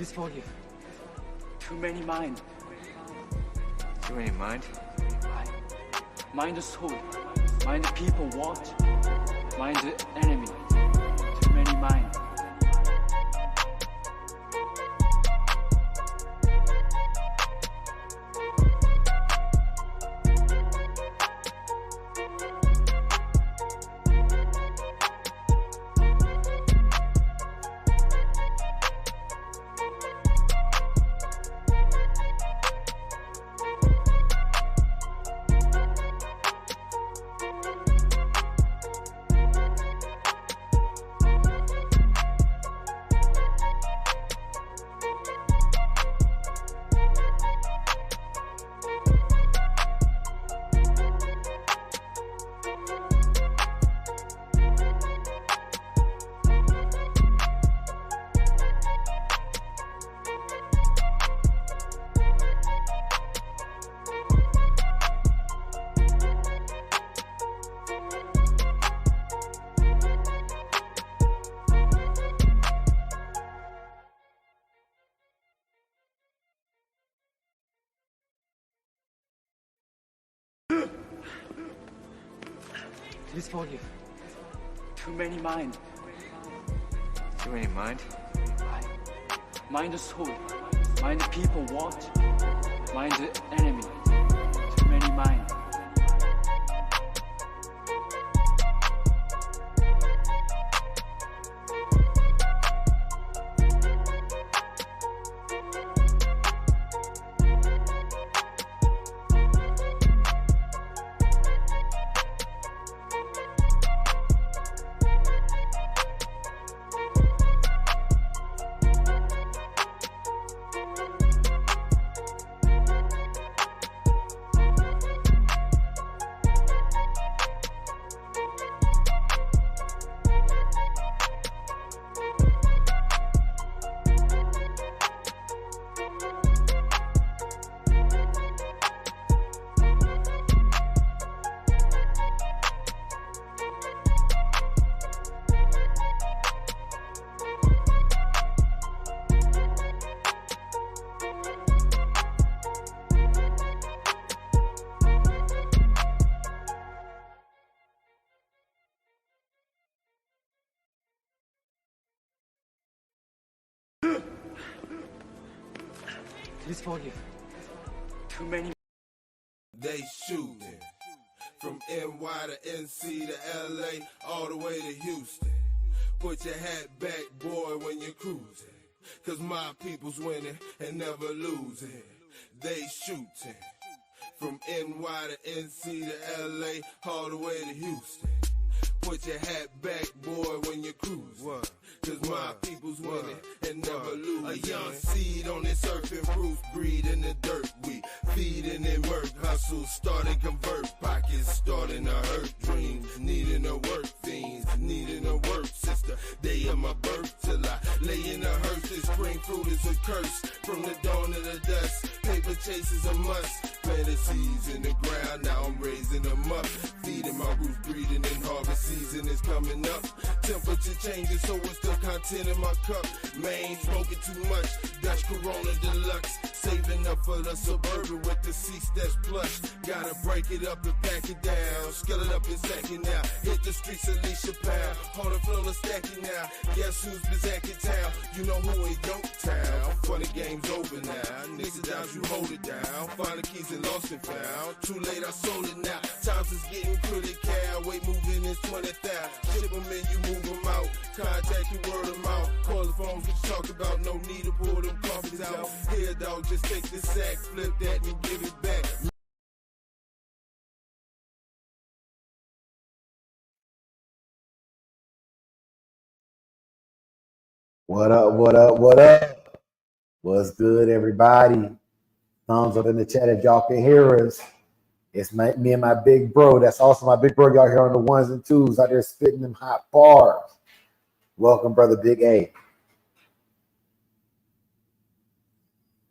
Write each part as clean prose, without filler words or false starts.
Please forgive. Too many mind. Too many mind? Mind the soul. Mind the people what? Mind the enemy. Too many mind. Please forgive. Too many mind. Too many mind? Mind the soul. Mind the people what? Mind the enemy. Too many mind. Please forgive. Too many. They shooting from NY to NC to LA, all the way to Houston. Put your hat back, boy, when you're cruising. Cause my people's winning and never losing. They shooting from NY to NC to LA, all the way to Houston. Put your hat back, boy, when you're cruising. Cause my people's winning and never losing. A young seed on this earth and Bruce breed in the dirt. We feeding in work, hustle, starting convert. Pockets starting to hurt, dreams needing to work. Fiends needing to work, sister. Day of my birth till I lay in the hearse. This spring fruit is a curse from the dawn of the dust. Paper chase is a must. Planted seeds in the ground, now I'm raising them up. Feeding my roots, breeding in harvest season is coming up. Temperature changes, so what's the content in my cup? Man, smoking too much, Dutch Corona Deluxe. Saving up for the Suburban with the seats that's plush. Gotta break it up and pack it down. Scale it up and sack it now. Hit the streets, Alicia Pound. Harder flow to stack it now. Guess who's back in town? You know who ain't don't town. Funny game's over now. Niggas down, you hold it down. Find the keys and lost and found. Too late, I sold it now. Times is getting critical. Weight moving is 20,000. Ship them in, you move them out. Contact you, word them out. Call the phones, what you talk about. No need to pull them coffees out. Here, dog, just take the sack, flip that and give it back. What up, what up, what up? What's good, everybody? Thumbs up in the chat if y'all can hear us. It's me and my big bro. That's also my big bro. Y'all here on the ones and twos out there spitting them hot bars. Welcome, brother Big A.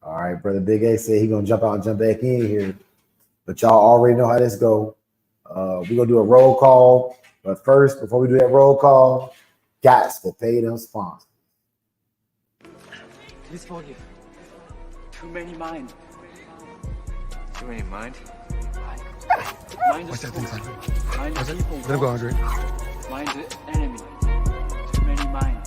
All right, brother Big A said he gonna jump out and jump back in here. But y'all already know how this go. We're gonna do a roll call. But first, before we do that roll call, guys, to pay them sponsors. Please forgive. Too many mind. Too many mind? Mind the soul. Mind the people. Let him go, Andre. Mind the enemy. Too many mind.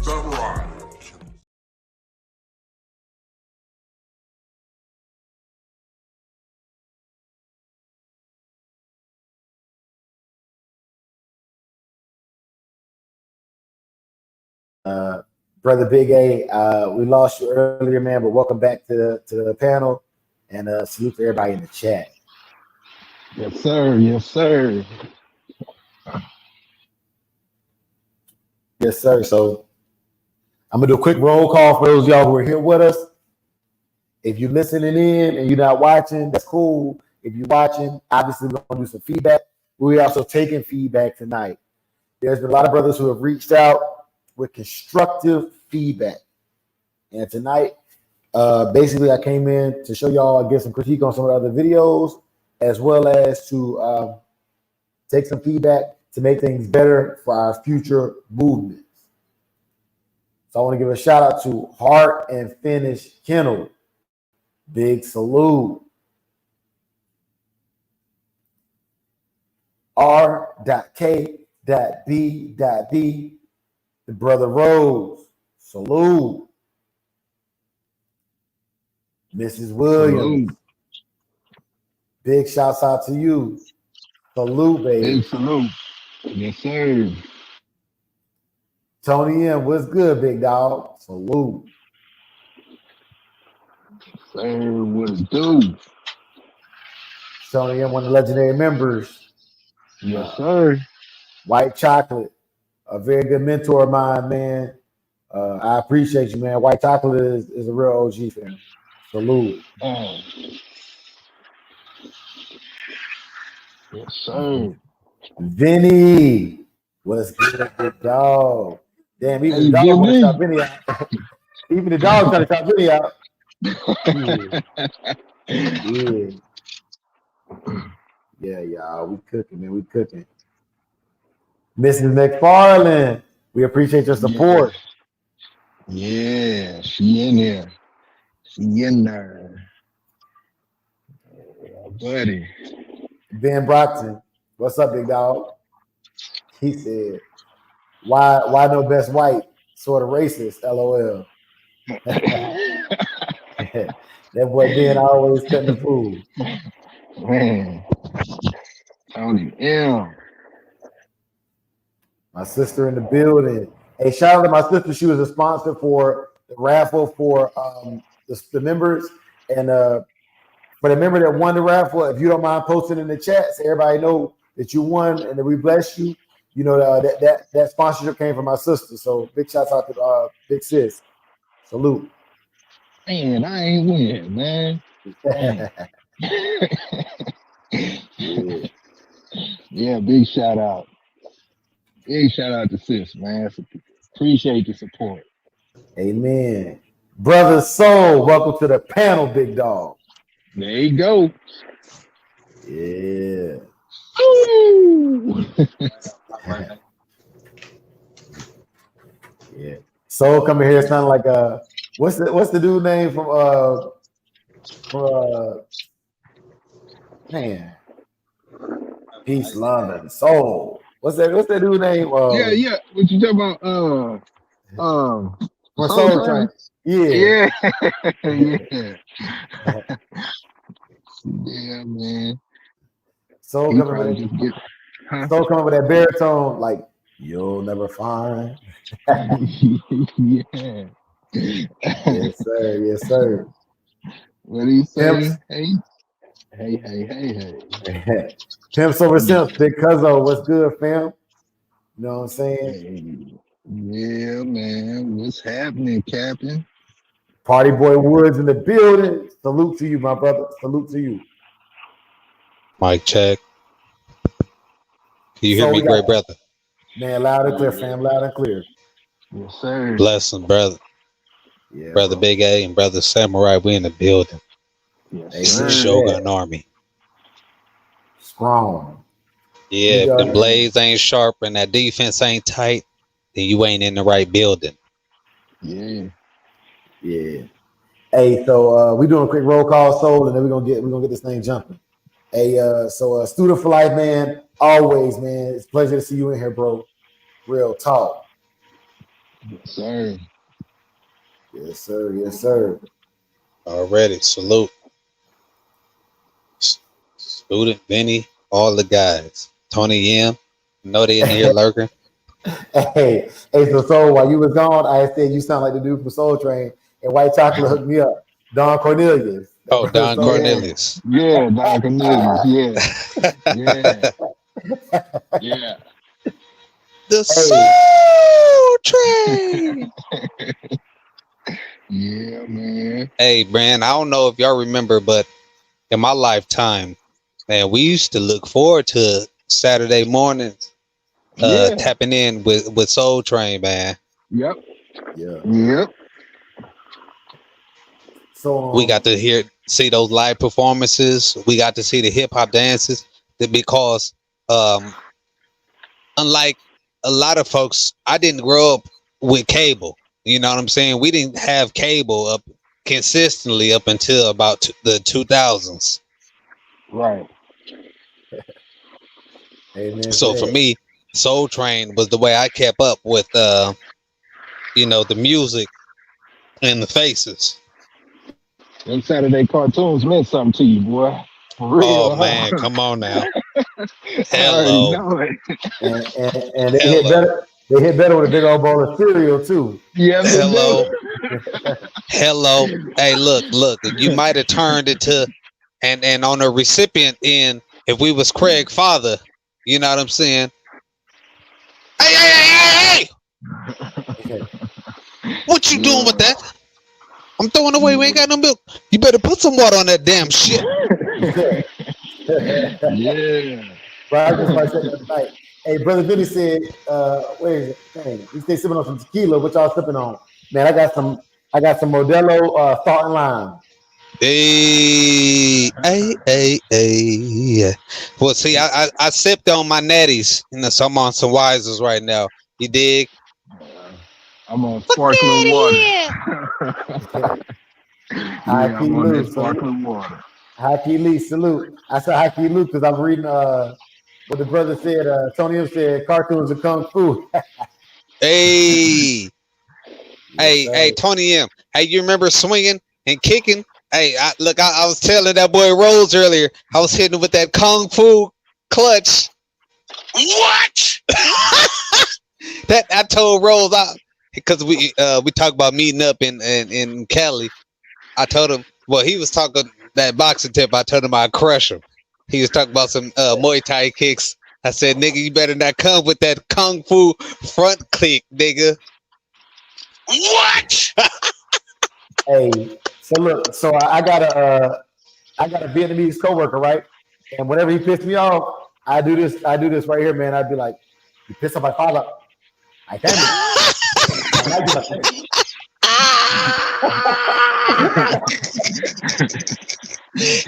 Samurai. Brother Big A, we lost you earlier, man, but welcome back to the panel, and salute to everybody in the chat. Yes, sir. Yes, sir. Yes, sir. So I'm gonna do a quick roll call for those of y'all who are here with us. If you're listening in and you're not watching, that's cool. If you're watching, obviously we're gonna do some feedback. We're also taking feedback tonight. There's been a lot of brothers who have reached out with constructive feedback. And tonight, basically I came in to show y'all, get some critique on some of the other videos, as well as to take some feedback to make things better for our future movements. So I want to give a shout out to Heart and Finish Kennel. Big salute. R.K.B.B. The Brother Rose. Salute. Mrs. Williams. Salute. Big shouts out to you. Salute, baby. Big salute. Yes, sir. Tony M, what's good, big dog? Salute. Sir, what it do? Tony M, one of the legendary members. Yes, sir. White Chocolate, a very good mentor of mine, man. I appreciate you, man. White Chocolate is a real OG fan. Salute. Yes, sir. Vinny, what's good, big dog? Damn, even Hey, the dog want to Vinny. shout Vinny out. Even the dog trying to shout Vinny out. Yeah, y'all. We cooking, man. We cooking. Mrs. McFarland, we appreciate your support. Yeah, she in there. She in there. Yeah, buddy. Ben Brockton, what's up, big dog? He said, why no best white? Sort of racist, LOL. That boy Ben always cutting the food. Man. Tony M. My sister in the building. Hey, shout out to my sister. She was a sponsor for the raffle for the members. And for the member that won the raffle, if you don't mind posting in the chat so everybody know that you won and that we bless you, you know, that sponsorship came from my sister. So big shouts out to Big Sis. Salute. Man, I ain't win, man. Yeah. Yeah, big shout out. Big shout out to sis, man. Appreciate the support. Amen. Brother Soul, welcome to the panel, big dog. There you go. Yeah. Ooh. Yeah. Soul coming here sounding like what's the dude name from man. Peace, love, and soul. What's that dude name? Yeah. What you talking about? From Soul Soul Train. Yeah. Yeah, man. Soul He coming probably with just get, Soul coming with that baritone, like you'll never find. Yeah. Yes, sir. Yes, sir. What do you say? Pimps. Hey. Pimps over Simps, big cuzzo, what's good, fam? You know what I'm saying? Hey. Yeah, man. What's happening, Captain? Party Boy Woods in the building. Salute to you, my brother. Salute to you. Mic check. Can you hear me, great brother? Man, loud and clear, fam. Loud and clear. Yes, sir. Blessing, brother. Yeah, Brother bro. Big A and Brother Samurai, we in the building. Yes, Hey, It's sir. the Shogun Army. Strong. Yeah, if them blades ain't sharp and that defense ain't tight, then you ain't in the right building. Yeah. Yeah. Hey, so we doing a quick roll call, Soul, and then we're gonna get this thing jumping. Hey, so student for life, man. Always, man. It's a pleasure to see you in here, bro. Real talk. Yes, sir. Yes, sir. Yes, sir. Already, salute. Student, Benny, all the guys. Tony M, know they in here lurking. Hey, so Soul, while you was gone, I said you sound like the dude from Soul Train, and White Chocolate hooked me up. Don Cornelius. Oh, Don So, Cornelius. Yeah, Don Cornelius. Yeah. Yeah. Yeah. The Soul Train. Yeah, man. Hey, man, I don't know if y'all remember, but in my lifetime, man, we used to look forward to Saturday mornings, Yeah. tapping in with Soul Train, man. Yep. yeah. Yep. So We got to see those live performances. We got to see the hip hop dances. Because unlike a lot of folks, I didn't grow up with cable. You know what I'm saying? We didn't have cable up consistently up until about the 2000s. Right. Amen. So for me, Soul Train was the way I kept up with, the music and the faces. Them Saturday cartoons meant something to you, boy. For real. Oh man, come on now. Hello. And they hit better. They hit better with a big old bowl of cereal too. Yeah. Hello. Hey, look. You might have turned it to, and on the recipient end, if we was Craig father, you know what I'm saying? Hey! What you doing with that? I'm throwing away. We ain't got no milk. You better put some water on that damn shit. Yeah. Right, that's what I said last night. Hey, brother Billy said, where is it? Dang, we stay sipping on some tequila. What y'all sipping on? Man, I got some Modelo Salt and Lime. Hey. Well, see, I sipped on my natties. So I'm on some Wisers right now. You dig? I'm on sparkling water. High key Luke, sparkling water. High key Lee, salute. I said High key Luke because I'm reading what the brother said. Tony M said cartoons of kung fu. Hey, Tony M. Hey, you remember swinging and kicking? Hey, I was telling that boy Rose earlier. I was hitting with that kung fu clutch. What? That I told Rose because we talked about meeting up in Cali. I told him. Well, he was talking that boxing tip. I told him I'd crush him. He was talking about some Muay Thai kicks. I said, nigga, you better not come with that kung fu front kick, nigga. What? Hey, so look, so I got a Vietnamese coworker, right? And whenever he pissed me off, I do this right here, man. I'd be like, you pissed off my father. I can't. I might be like,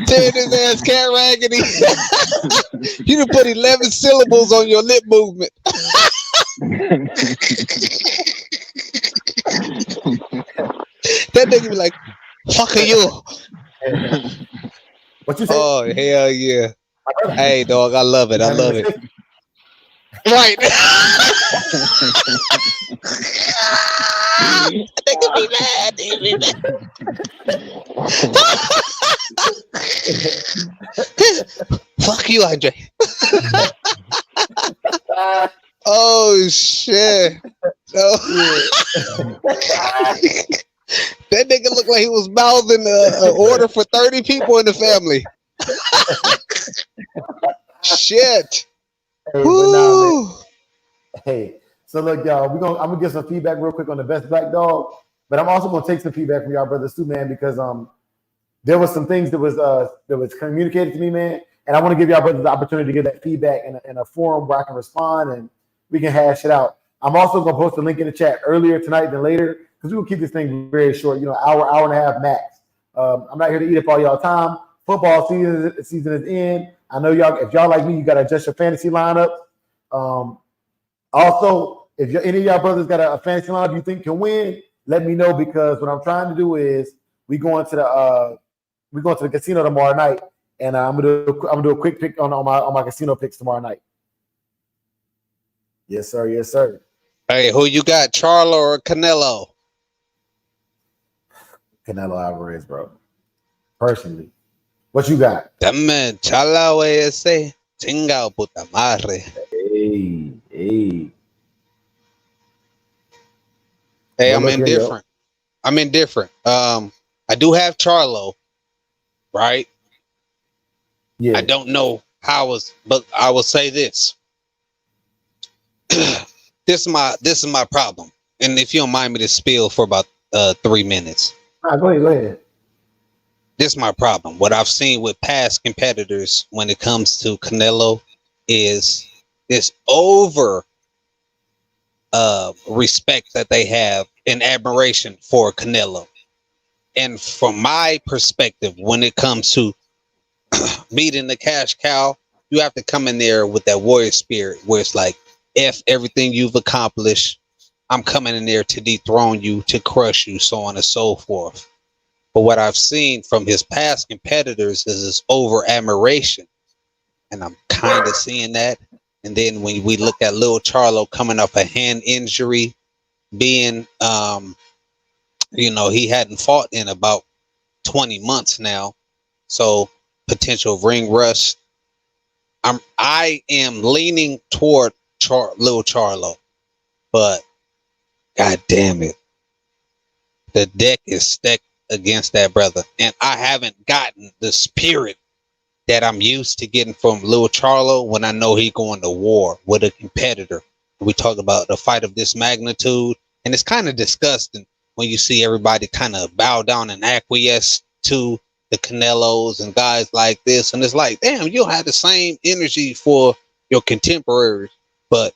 Tearing his ass cat raggedy. You done put 11 syllables on your lip movement. That nigga be like, fuck you. What you say? Oh, hell yeah. Hey, dog, I love it. I love it. Right. Nigga be mad. Fuck you, Andre. Oh shit. That nigga looked like he was mouthing an order for 30 people in the family. Shit. Hey, Woo. Hey, so look, y'all, I'm gonna get some feedback real quick on the best black dog, but I'm also gonna take some feedback from y'all brothers too, man, because there was some things that was communicated to me, man, and I want to give y'all brothers the opportunity to give that feedback in a forum where I can respond and we can hash it out. I'm also gonna post a link in the chat earlier tonight than later because we will keep this thing very short, hour and a half max. I'm not here to eat up all y'all time. Football season is in. I know y'all. If y'all like me, you got to adjust your fantasy lineup. Also, if any of y'all brothers got a fantasy lineup you think can win, let me know, because what I'm trying to do is we going to the casino tomorrow night, and I'm gonna do a quick pick on my casino picks tomorrow night. Yes, sir. Yes, sir. Hey, who you got, Charlo or Canelo? Canelo Alvarez, bro. Personally, what you got? Dame, Charlo ese, chingao puta madre. Hey. Hey, Well, I'm look here, indifferent. I'm indifferent. I do have Charlo, right? Yeah. I don't know how but I will say this. This is my problem. And if you don't mind me to spill for about 3 minutes. Go ahead. This is my problem. What I've seen with past competitors when it comes to Canelo is this over respect that they have and admiration for Canelo. And from my perspective, when it comes to beating the cash cow, you have to come in there with that warrior spirit where it's like, F everything you've accomplished, I'm coming in there to dethrone you, to crush you, so on and so forth. But what I've seen from his past competitors is this over admiration. And I'm kind of seeing that. And then when we look at Lil Charlo coming off a hand injury, being, he hadn't fought in about 20 months now. So potential ring rust. I am leaning toward Lil Charlo, but god damn it, the deck is stacked against that brother, and I haven't gotten the spirit that I'm used to getting from Lil Charlo when I know he's going to war with a competitor. We talk about a fight of this magnitude, and it's kind of disgusting when you see everybody kind of bow down and acquiesce to the Canelos and guys like this, and it's like, damn, you don't have the same energy for your contemporaries, but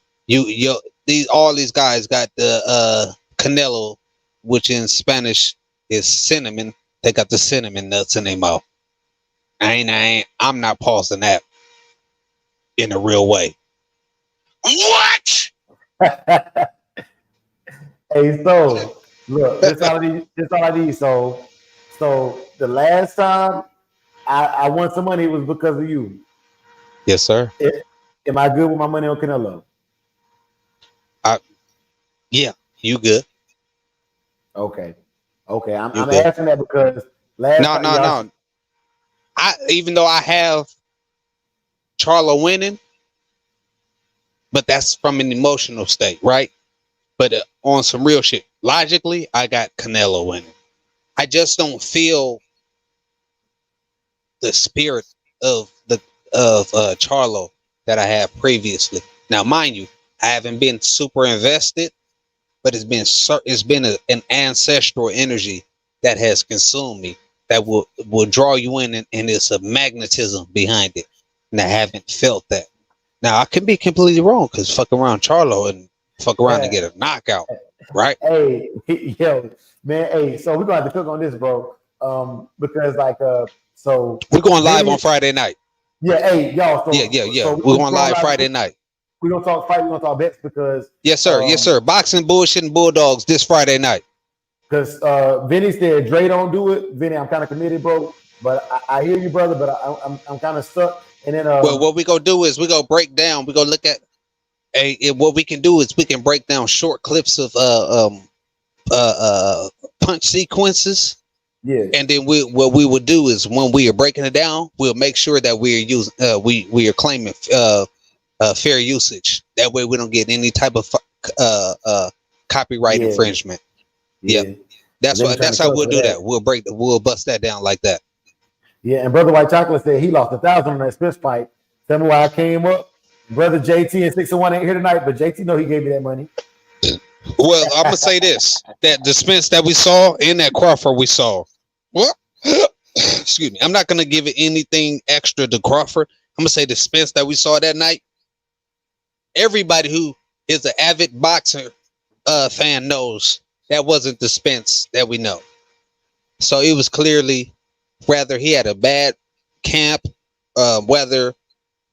all these guys got the Canelo, which in Spanish is cinnamon. They got the cinnamon nuts in their mouth. I'm not pausing that in a real way. What? Hey, so look, this all I need. So the last time I won some money, it was because of you. Yes, sir. Am I good with my money on Canelo? Yeah, you good. Okay. I'm asking that because No. Even though I have Charlo winning, but that's from an emotional state, right? But on some real shit, logically, I got Canelo winning. I just don't feel the spirit of Charlo that I had previously. Now, mind you, I haven't been super invested, but it's been an ancestral energy that has consumed me, that will draw you in, and it's a magnetism behind it, and I haven't felt that. Now I can be completely wrong, because fuck around Charlo and fuck around and get a knockout, right? Hey, yo, man. Hey, so we're gonna have to cook on this, bro. Because so we're going live on Friday night. Yeah, hey, y'all. So, yeah. So we're going live Friday night. We're gonna talk fight. We're gonna talk bets because yes, sir. Boxing, bullshit, and bulldogs this Friday night. Because Vinny said Dre don't do it. Vinny, I'm kind of committed, bro. But I hear you, brother. But I'm kind of stuck. And then well, what we gonna do is we gonna break down. We gonna look at what we can do is we can break down short clips of punch sequences. Yeah. And then what we would do is when we are breaking it down, we'll make sure that we are using we are claiming fair usage. That way we don't get any type of copyright infringement. Yeah. That's how we'll do that. We'll bust that down like that. Yeah, and Brother White Chocolate said he lost 1,000 on that Spence fight. Tell me why I came up. Brother JT and 601 ain't here tonight, but JT know he gave me that money. Well, I'm gonna say this: that the Spence that we saw and that Crawford we saw. Well, excuse me. I'm not gonna give it anything extra to Crawford. I'm gonna say the Spence that we saw that night. Everybody who is an avid boxer fan knows that wasn't the Spence that we know. So it was clearly, rather he had a bad camp, whether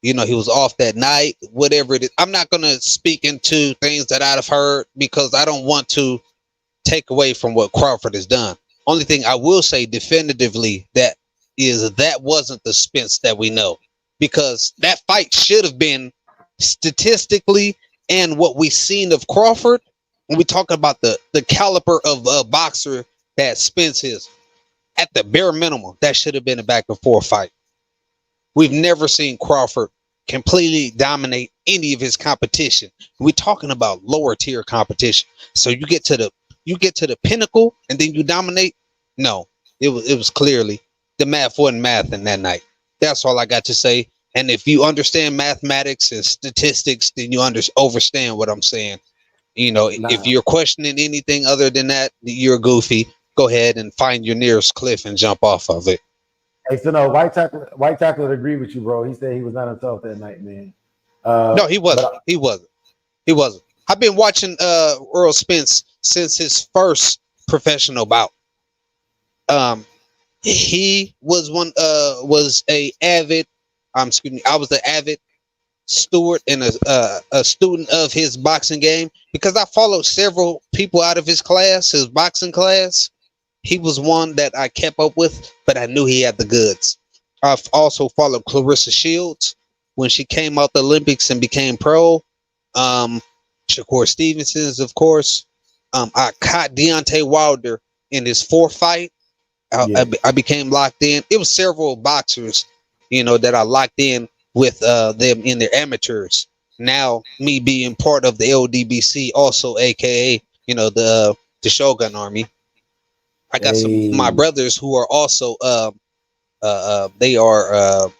he was off that night, whatever it is. I'm not gonna speak into things that I've heard because I don't want to take away from what Crawford has done. Only thing I will say definitively that wasn't the Spence that we know, because that fight should have been statistically and what we seen of Crawford. When we talk about the caliber of a boxer that Spence is, at the bare minimum, that should have been a back and forth fight. We've never seen Crawford completely dominate any of his competition. We're talking about lower tier competition. So you get to the pinnacle and then you dominate. No, it was clearly the math wasn't math in that night. That's all I got to say. And if you understand mathematics and statistics, then you understand what I'm saying. If you're questioning anything other than that, you're goofy. Go ahead and find your nearest cliff and jump off of it. Hey, so no, White Chocolate agreed with you, bro. He said he was not himself that night, man. No, he wasn't. He wasn't. I've been watching Earl Spence since his first professional bout. He was a avid. Excuse me. I was an avid steward and a student of his boxing game because I followed several people out of his class, his boxing class. He was one that I kept up with, but I knew he had the goods. I've also followed Clarissa Shields when she came out the Olympics and became pro. Shakur Stevenson's, of course. I caught Deontay Wilder in his fourth fight. I became locked in. It was several boxers, that I locked in with them in their amateurs. Now, me being part of the LDBC, also aka the Shogun Army. I got some of my brothers who are also they are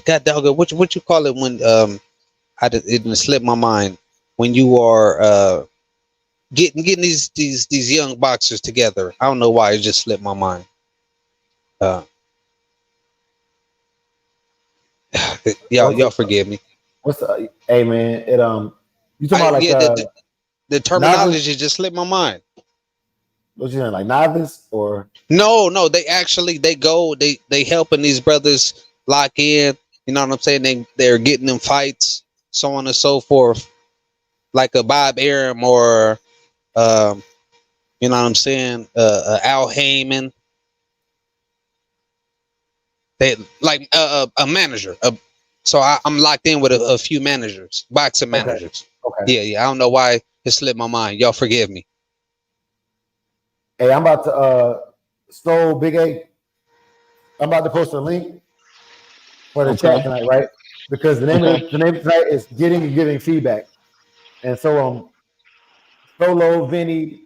God dog, what you call it when it didn't slip my mind when you are getting these young boxers together. I don't know why it just slipped my mind. Y'all forgive me. Hey man, you talking about like the terminology novice? Just slipped my mind. What you saying, like novice or no? They helping these brothers lock in. You know what I'm saying? They're getting them fights, so on and so forth, like a Bob Arum or you know what I'm saying, Al Heyman. They like a manager. So I'm locked in with a few managers, boxing managers. Okay. Yeah. I don't know why it slipped my mind. Y'all forgive me. Hey, I'm about to Stole Big A. I'm about to post a link for the chat tonight, right? Because the name of tonight is getting and giving feedback. And so Solo, Vinny,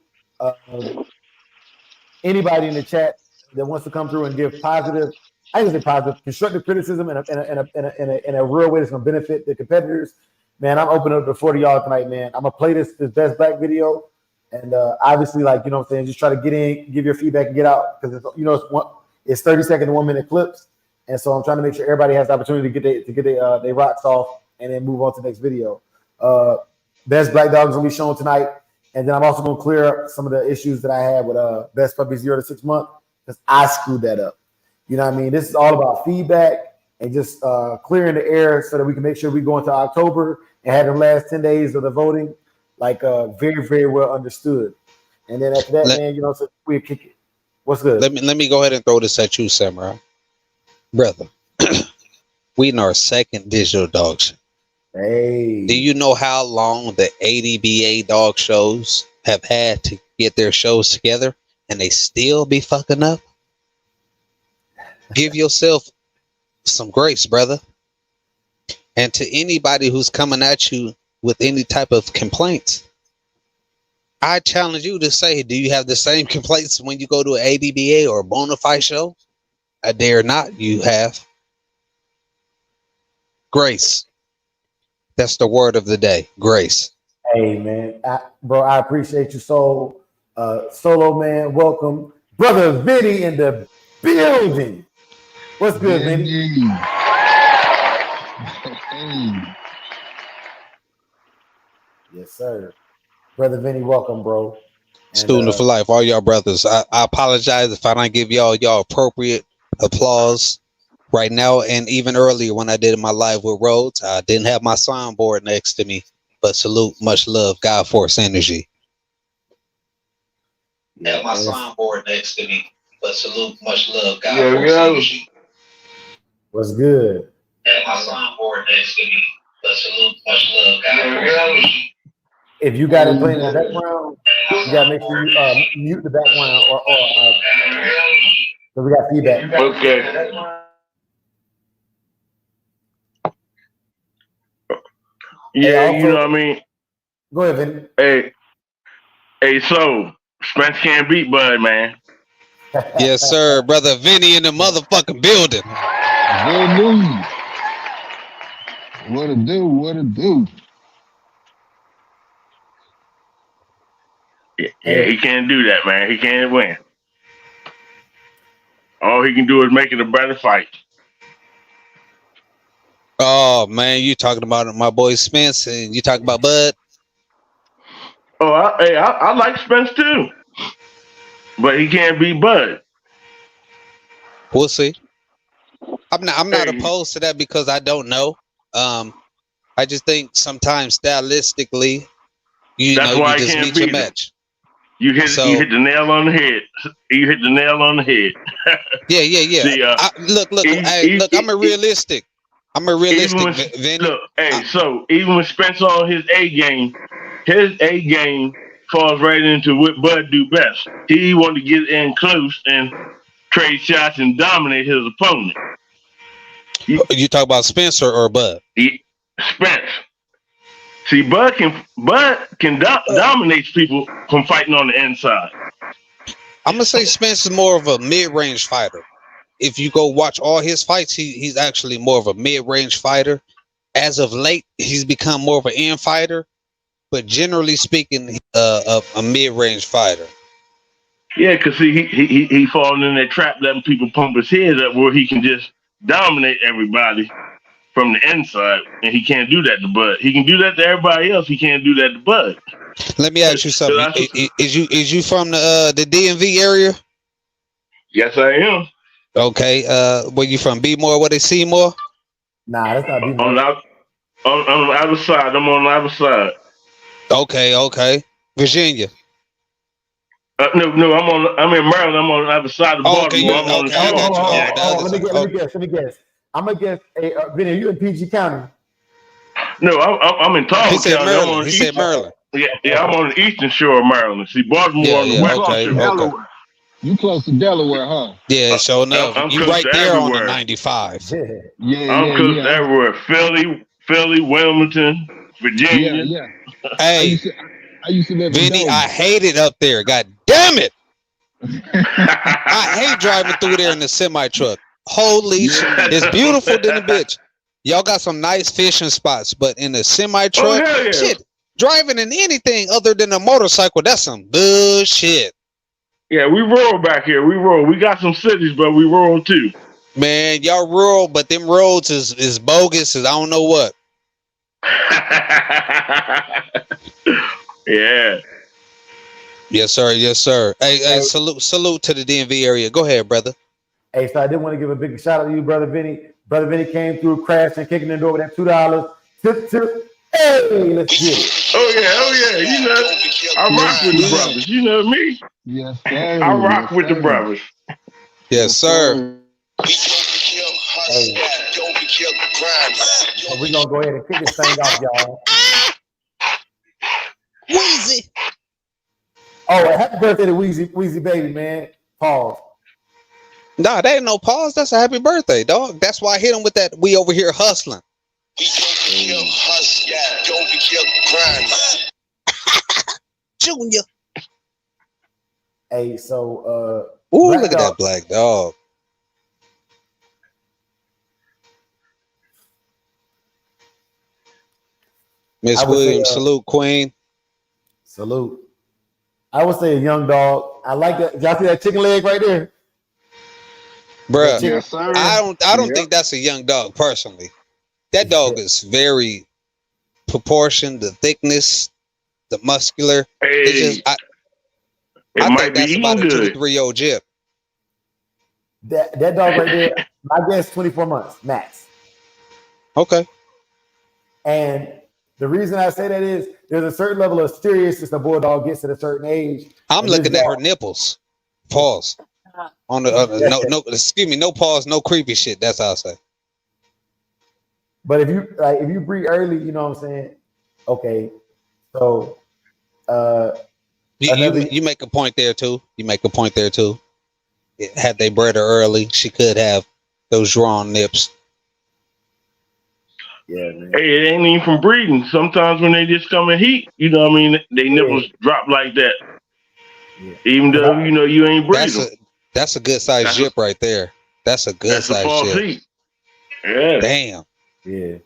anybody in the chat that wants to come through and give positive, I think it's positive, constructive criticism in a real way that's going to benefit the competitors. Man, I'm opening up the floor to y'all tonight, man. I'm going to play this Best Black video. And obviously, like, you know what I'm saying, just try to get in, give your feedback, and get out. Because, it's 30-second to 1-minute clips. And so I'm trying to make sure everybody has the opportunity to get their rocks off and then move on to the next video. Best Black Dog is going to be shown tonight. And then I'm also going to clear up some of the issues that I had with Best Puppy 0 to 6 months because I screwed that up. You know what I mean? This is all about feedback and just clearing the air so that we can make sure we go into October and have the last 10 days of the voting very, very well understood. And then after that, man, so we'll kick it. What's good? Let me go ahead and throw this at you, Samurai. Brother, we in our second digital dog show. Hey. Do you know how long the ADBA dog shows have had to get their shows together and they still be fucking up? Give yourself some grace, brother. And to anybody who's coming at you with any type of complaints, I challenge you to say, do you have the same complaints when you go to an ADBA or a Bonafide show? I dare not. You have. Grace. That's the word of the day. Grace. Hey, man. Bro, I appreciate you. Solo man, welcome. Brother Vinny in the building. What's good, Vinny? Yes, sir. Brother Vinny, welcome, bro. And Student for life, all y'all brothers. I apologize if I don't give y'all appropriate applause right now, and even earlier when I did my live with Rhodes, I didn't have my soundboard next to me. But salute, much love, God Force Energy. Have my soundboard next to me. But salute, much love, God Force Energy. what's good? Have my soundboard next to me. But salute, much love, God Force Energy. If you got it playing in the background, you gotta make sure you mute the background or so we got feedback. Okay. Yeah, also, you know what I mean? Go ahead, Vinny. Hey, so Spence can't beat Bud, man. Yes, sir, brother Vinny in the motherfucking building. Vinny. What a do? What a do? Yeah, he can't do that, man. He can't win. All he can do is make it a better fight. Oh man, you talking about my boy Spence, and you talking about Bud? Oh, I like Spence too, but he can't beat Bud. We'll see. I'm not opposed to that because I don't know. I just think sometimes stylistically, That's you why just can't meet your beat him. match. You hit the nail on the head. You hit the nail on the head. Yeah. See, Look. I'm a realistic. Vinny. Look, so even when Spence on his A game falls right into what Bud do best. He want to get in close and trade shots and dominate his opponent. You talk about Spencer or Bud? Spence. See, Bud can dominate people from fighting on the inside. I'm gonna say Spence is more of a mid-range fighter. If you go watch all his fights, he's actually more of a mid-range fighter. As of late, he's become more of an end fighter, but generally speaking, a mid-range fighter. Yeah, because he falling in that trap, letting people pump his head up where he can just dominate everybody from the inside, and he can't do that to Bud. He can do that to everybody else. He can't do that to Bud. Let me ask you something. Is you from the DMV area? Yes, I am. Okay. Where you from? B-more? Where they see more? Nah, that's not B-more. On the other side. I'm on the other side. Okay. Virginia. No, I'm in Maryland. I'm on the other side of Baltimore. Let me guess. I'm gonna guess. Hey, Vinny, are you in PG County? No, I'm in Talbot County. Maryland. He said Maryland. Yeah, I'm on the eastern shore of Maryland. See, Baltimore on the west coast of Delaware. You close to Delaware, huh? Yeah, sure enough. You right there everywhere. on the 95. I'm close to everywhere. Philly, Wilmington, Virginia. Yeah. Hey, I used to live Vinny, in I hate it up there. God damn it. I hate driving through there in the semi-truck. Holy shit. It's beautiful than a bitch. Y'all got some nice fishing spots, but in the semi-truck, shit, driving in anything other than a motorcycle, that's some bullshit. Yeah, we rural back here. We rural. We got some cities, but we rural too. Man, y'all rural, but them roads is bogus as I don't know what. Yeah. Yes, sir. Hey, salute to the DMV area. Go ahead, brother. Hey, so I did want to give a big shout out to you, Brother Vinny. Brother Vinny came through, crashing, kicking the door with that $2. Tip. Hey, let's get it. Oh yeah. You know, I rock with the brothers. You know me. Yes, sir. I rock with the brothers. Yes, sir. Hey. So we're gonna go ahead and kick this thing off, y'all. Weezy. Oh, happy birthday to Weezy baby, man. Pause. Nah, that ain't no pause. That's a happy birthday, dog. That's why I hit him with that. We over here hustling. Junior. Hey, so ooh, look at that black dog. Miss Williams, salute, Queen. Salute. I would say a young dog. I like that. Y'all see that chicken leg right there? Bruh, yes, sir. I don't think that's a young dog personally. That dog is very proportioned, the thickness, the muscular. Hey. It I think might be that's about eating a 2 to good. 3 year old jip. That dog right there, my guess 24 months max. Okay. And the reason I say that is there's a certain level of seriousness a bulldog gets at a certain age. I'm And this looking at her dog, nipples. Pause. On the no, excuse me, no pause, no creepy shit. That's how I say. but if you breed early, you know what I'm saying? Okay. So another You make a point there too. You make a point there too. Had they bred her early, she could have those drawn nips. yeah, man. Hey, it ain't even from breeding. Sometimes when they just come in heat, you know what I mean, they nipples drop like that. Yeah. Even though you know you ain't breeding. That's a good size jip right there. That's a good That's a size false jip. heat. Yeah. Damn. Yeah.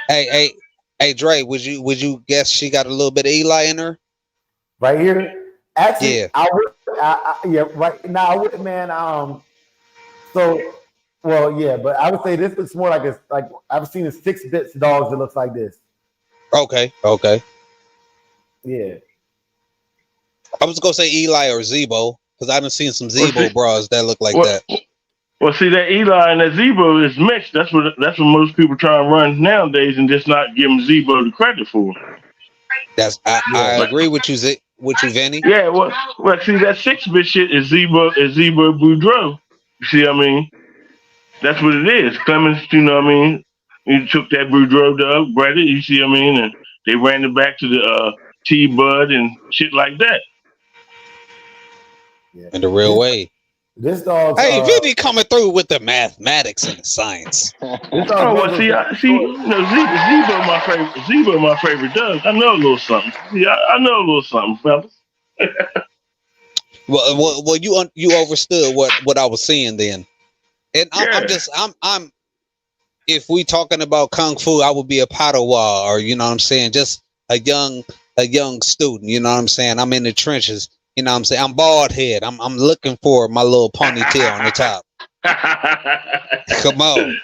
Hey, Dre, would you guess she got a little bit of Eli in her? Right here. Actually, Yeah. yeah, right now I would, man. So well, yeah, but I would say this looks more like I've seen 6 bits dogs that looks like this. Okay. Yeah. I was gonna say Eli or Zebo because I done seen some Zebo bras that look like that. Well, see that Eli and that Zebo is mixed. That's what most people try and run nowadays, and just not give them Zebo the credit for. I agree with you, Vinny. Yeah, well, see that 6-bit shit is Zebo Boudreaux. You see what I mean? That's what it is. Clemens, you know what I mean? You took that Boudreaux dog, bred it, you see what I mean? And they ran it back to the T-Bud and shit like that. Yeah. In the real way. This dog. Hey, Vinny coming through with the mathematics and the science. Zebo my favorite. Zebo my favorite dog. I know a little something. See, I know a little something, fellas. Well, you understood what I was saying then, and I'm. If we talking about kung fu, I would be a Padawan, or you know what I'm saying, just a young student. You know what I'm saying. I'm in the trenches. You know what I'm saying. I'm bald head. I'm looking for my little ponytail on the top. Come on.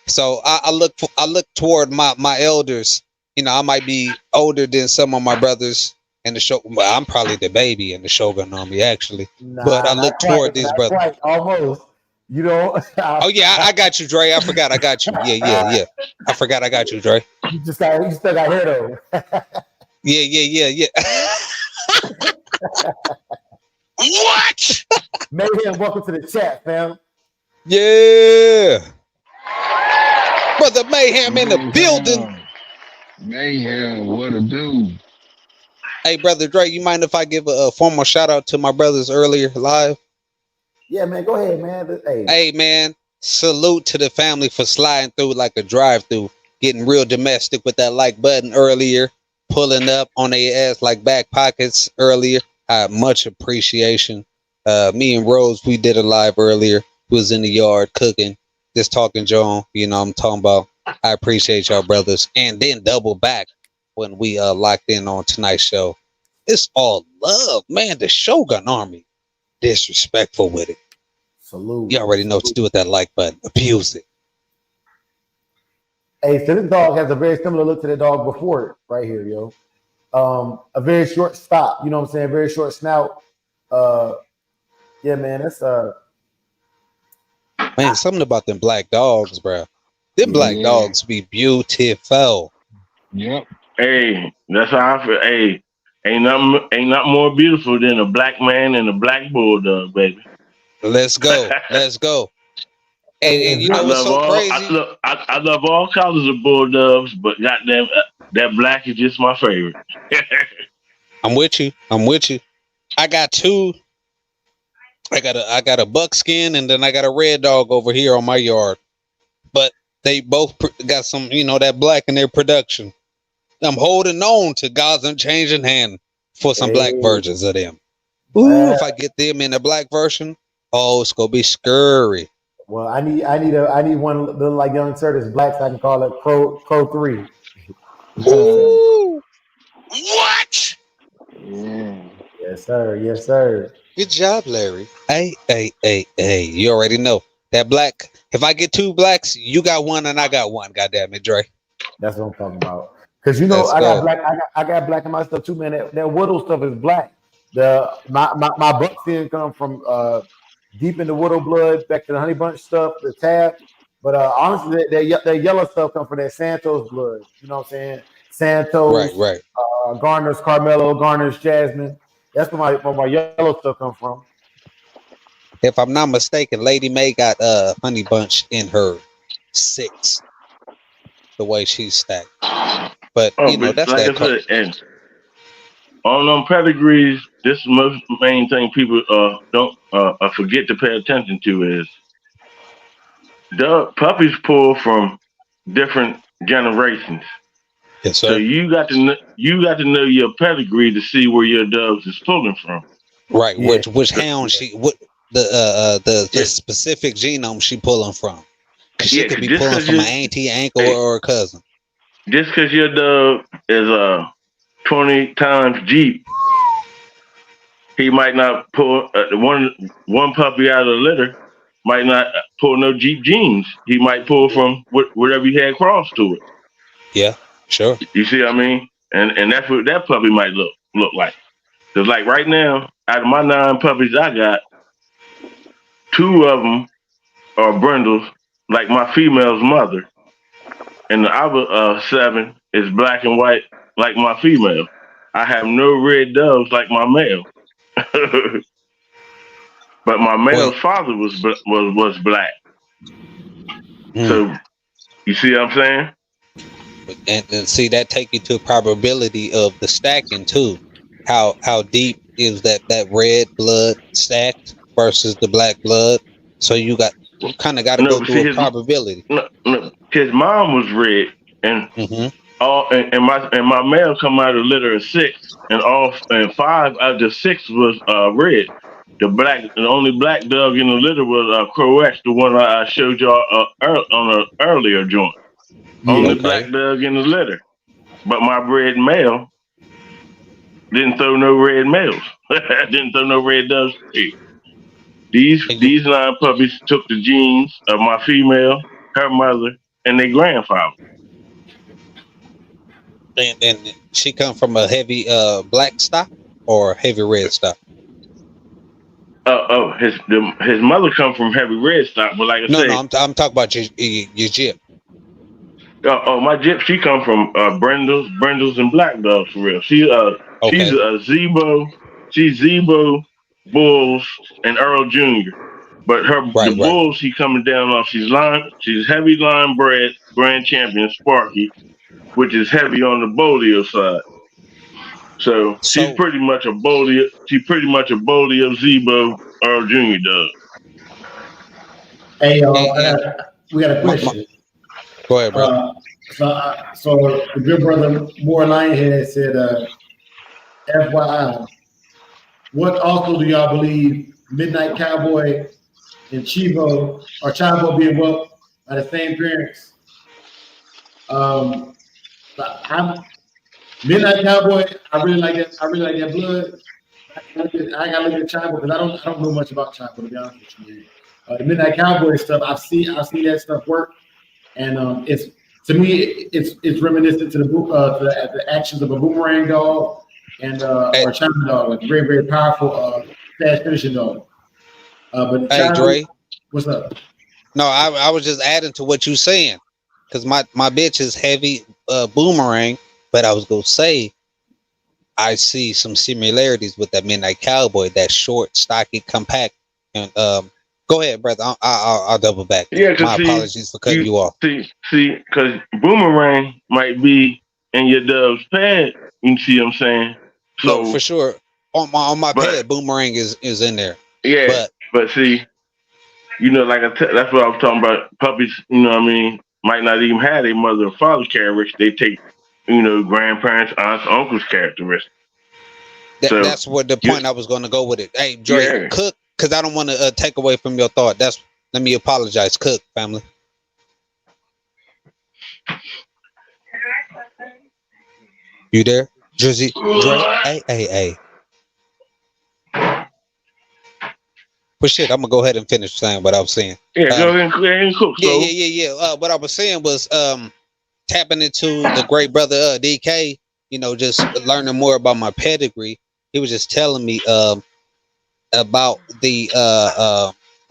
So I look toward my elders. You know, I might be older than some of my brothers in the show. Well, I'm probably the baby in the Shogun Army, actually. But I look toward these brothers. Quite, almost. You know. Oh yeah, I got you, Dre. I forgot I got you. Yeah. I forgot I got you, Dre. You still got hair though. Yeah. What? Mayhem, welcome to the chat, fam. Yeah. Brother Mayhem in the building. Mayhem, what a dude. Hey, Brother Dre, you mind if I give a formal shout out to my brothers earlier live? Yeah, man, go ahead, man. Hey, man, salute to the family for sliding through like a drive-through, getting real domestic with that like button earlier, pulling up on their ass like back pockets earlier. Much appreciation. Me and Rose, we did a live earlier. We was in the yard cooking, just talking John. You know what I'm talking about. I appreciate y'all brothers. And then double back when we locked in on tonight's show. It's all love, man. The Shogun Army. Disrespectful with it. Salute. You already know what to do with that like button. Abuse it. Hey, so this dog has a very similar look to the dog before it, right here, yo. A very short stop, you know what I'm saying? Very short snout. Yeah, man, that's man, something about them black dogs, bro. Them black dogs be beautiful. Yep. Hey, that's how I feel. Hey, ain't nothing more beautiful than a black man and a black bulldog, baby. Let's go. And you know what's so crazy? I love all colors of bulldogs, but goddamn, that black is just my favorite. I'm with you. I got two. I got a buckskin, and then I got a red dog over here on my yard. But they both got some, that black in their production. I'm holding on to God's unchanging hand for some black versions of them. Ooh, if I get them in the black version, it's gonna be scary. Well, I need one little like young sir that's black, so I can call it Crow 3. Ooh. What? Yeah. Yes, sir. Good job, Larry. Hey. You already know that black. If I get 2 blacks, you got 1 and I got 1. Goddamn it, Dre. That's what I'm talking about. Because I got black in my stuff too, man. That Whittle stuff is black. My buckskin come from deep in the widow blood, back to the honey bunch stuff, the tab. But honestly, that yellow stuff come from that Santos blood. You know what I'm saying? Right, Santos, right. Garner's Carmelo, Garner's Jasmine. That's where my yellow stuff come from. If I'm not mistaken, Lady May got honey bunch in her 6, the way she's stacked. But Oh, you know, but that's like that I said, and on them pedigrees, this is the most main thing people don't forget to pay attention to is the puppies pull from different generations. Yes, So sir. you got to know your pedigree to see where your doves is pulling from. Right. Yeah. Which hound what the specific genome she pulling from? Because she could be pulling from an auntie, uncle, or a cousin. Just because your dove is 20 times Jeep, he might not pull one puppy out of the litter. Might not pull no Jeep genes. He might pull from whatever he had crossed to it. Yeah, sure. You see what I mean? And that's what that puppy might look like. Cause like right now, out of my 9 puppies I got, 2 of them are brindles, like my female's mother, and the other 7 is black and white, like my female. I have no red doves like my male, but my male's father was black. So you see what I'm saying? And see that take you to a probability of the stacking too. How deep is that red blood stacked versus the black blood? So you kind of got to go through a probability. No, his mom was red, and and my male come out of the litter of 6, and 5 out of 6 was red. The only black dog in the litter was Crow X, the one I showed y'all on an earlier joint. Only black dog in the litter, but my red male didn't throw no red males. Didn't throw no red doves. These 9 puppies took the genes of my female, her mother, and their grandfather. And she come from a heavy black stock or heavy red stock? His mother come from heavy red stock, but like I said, I'm talking about your Jip. My Jip, she come from brindles and black dogs for real. She's a Zebo. She's Zebo, Bulls, and Earl Jr. But the Bulls, she coming down off. She's heavy line bred Grand Champion Sparky, which is heavy on the Bolio side. So she's pretty much a Bolio. She's pretty much a Bolio Zebo Earl Jr. dog. Hey, we got a question. Go ahead, bro. So the good brother Moore Lionhead said, FYI, what also do y'all believe Midnight Cowboy and Chivo or Chavo being whelped by the same parents? I'm Midnight Cowboy. I really like that. I really like that blood. I gotta look at Chavo because I don't know much about Chavo, to be honest with you. The Midnight Cowboy stuff, I see that stuff work, and it's to me it's reminiscent to the actions of a boomerang dog and or China dog, like very very powerful fast finishing dog. But hey, Chavo, Dre, what's up? No, I was just adding to what you saying because my bitch is heavy boomerang, but I was gonna say I see some similarities with that Midnight Cowboy, that short, stocky, compact, and go ahead, brother. I'll double back. Yeah, my apologies for cutting you off. See, because boomerang might be in your dove's pad. You see what I'm saying? So no, for sure. On my pad, boomerang is in there. Yeah, but see, like that's what I was talking about. Puppies, you know what I mean, might not even have a mother or father characteristics. They take, grandparents, aunts, uncles characteristics. That's what the point I was going to go with it. Hey, Dre, Cook, because I don't want to take away from your thought. Let me apologize, Cook family. You there, Drizzy? Dre? Hey. But shit, I'm gonna go ahead and finish saying what I was saying. Yeah, go ahead and cook. Yeah. What I was saying was tapping into the great brother DK. Just learning more about my pedigree. he was just telling me about the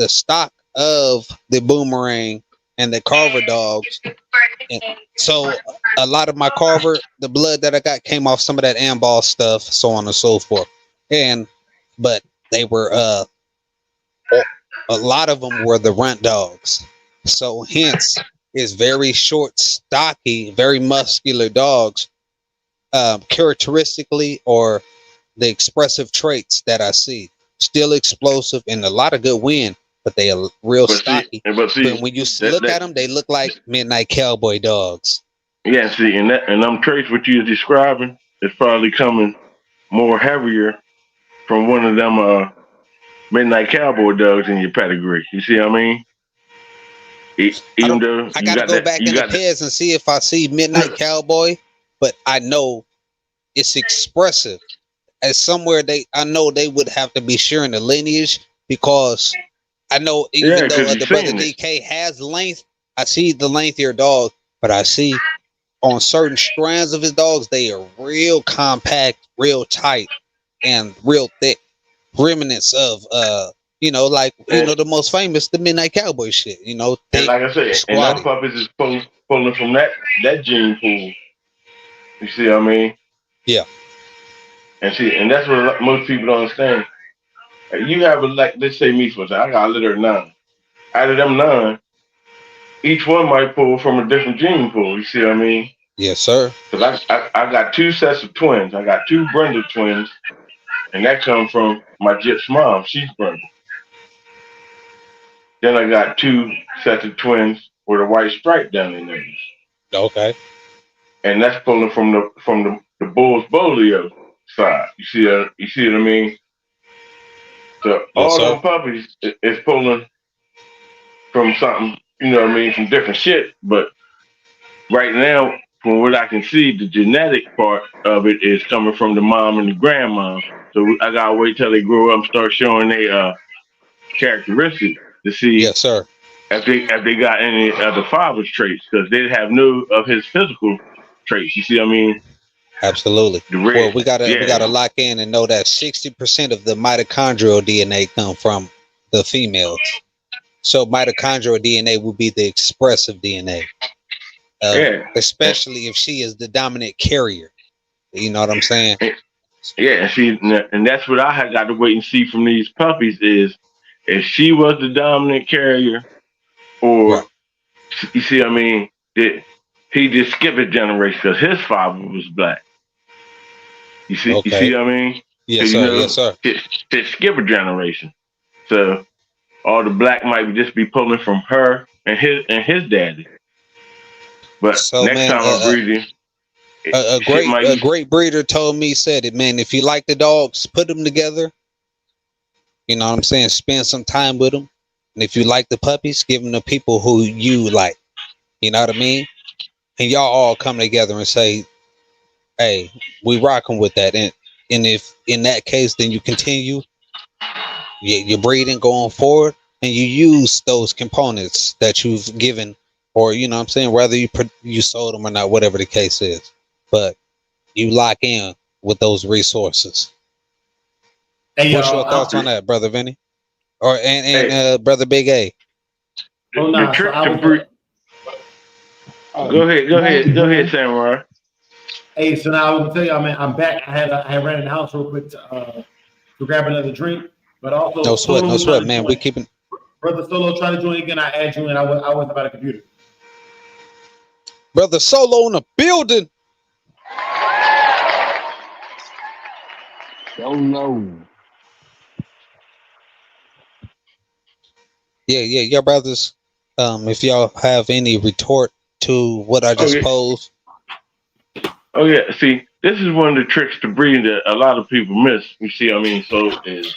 stock of the Boomerang and the Carver dogs. And so a lot of my Carver, the blood that I got came off some of that Amball stuff, so on and so forth. But they were a lot of them were the runt dogs. So hence is very short, stocky, very muscular dogs, characteristically or the expressive traits that I see. Still explosive and a lot of good wind, but they are real stocky. But when you look at them, they look like midnight cowboy dogs. Yeah, see, and them traits what you're describing is probably coming more heavier from one of them midnight cowboy dogs in your pedigree. You see what I mean? I gotta go back in the peds and see if I see midnight cowboy, but I know it's expressive. As somewhere I know they would have to be sharing the lineage, because I know even though the brother DK has length, I see the lengthier dog, but I see on certain strands of his dogs, they are real compact, real tight, and real thick. Remnants of the most famous, the midnight cowboy shit. And like I said, squatty. And them puppies is pulling from that gene pool. You see what I mean? Yeah. And that's what most people don't understand. You have let's say me for example, I got a litter of 9. Out of them 9, each one might pull from a different gene pool. You see what I mean? Yes, sir. Because I got 2 sets of twins. I got 2 Brenda twins, and that comes from my Gyp's mom. She's Brenda. Then I got 2 sets of twins with a white stripe down their nose. Okay. And that's pulling from the Bull's Bolio side. You see what I mean? So all them puppies is pulling from something, you know what I mean, from different shit. But right now, from what I can see, the genetic part of it is coming from the mom and the grandma. So I gotta wait till they grow up and start showing their characteristics to see, yes, sir, if they got any of the father's traits, because they have no of his physical traits. You see what I mean? Absolutely. Well, we gotta lock in and know that 60% of the mitochondrial DNA come from the females. So mitochondrial DNA will be the expressive DNA. Especially if she is the dominant carrier. You know what I'm saying? Yeah, and that's what I had got to wait and see from these puppies is if she was the dominant carrier, or you see what I mean, that he just skipped a generation because his father was black. You see what I mean? Yes, sir. Yes, sir. To skip a generation. So all the black might just be pulling from her and his daddy. But so, next time I'm breeding, a great breeder told me, said it, man, if you like the dogs, put them together. You know what I'm saying? Spend some time with them. And if you like the puppies, give them to people who you like. You know what I mean? And y'all all come together and say, hey, we rocking with that. And if in that case, then you continue your breeding going forward, and you use those components that you've given, or, you know what I'm saying, whether you sold them or not, whatever the case is. But you lock in with those resources. Hey, what's your thoughts on that, Brother Vinny? Or and Brother Big A? Go ahead, Samurai. Hey, so now I was gonna tell you, I'm back. I ran in the house real quick to grab another drink, but also no sweat, man. We keeping Brother Solo try to join again. I add you, and I wasn't about a computer. Brother Solo in the building. Solo. Yeah, brothers. If y'all have any retort to what I just posed. Oh yeah, see, this is one of the tricks to breeding that a lot of people miss. You see, I mean, so is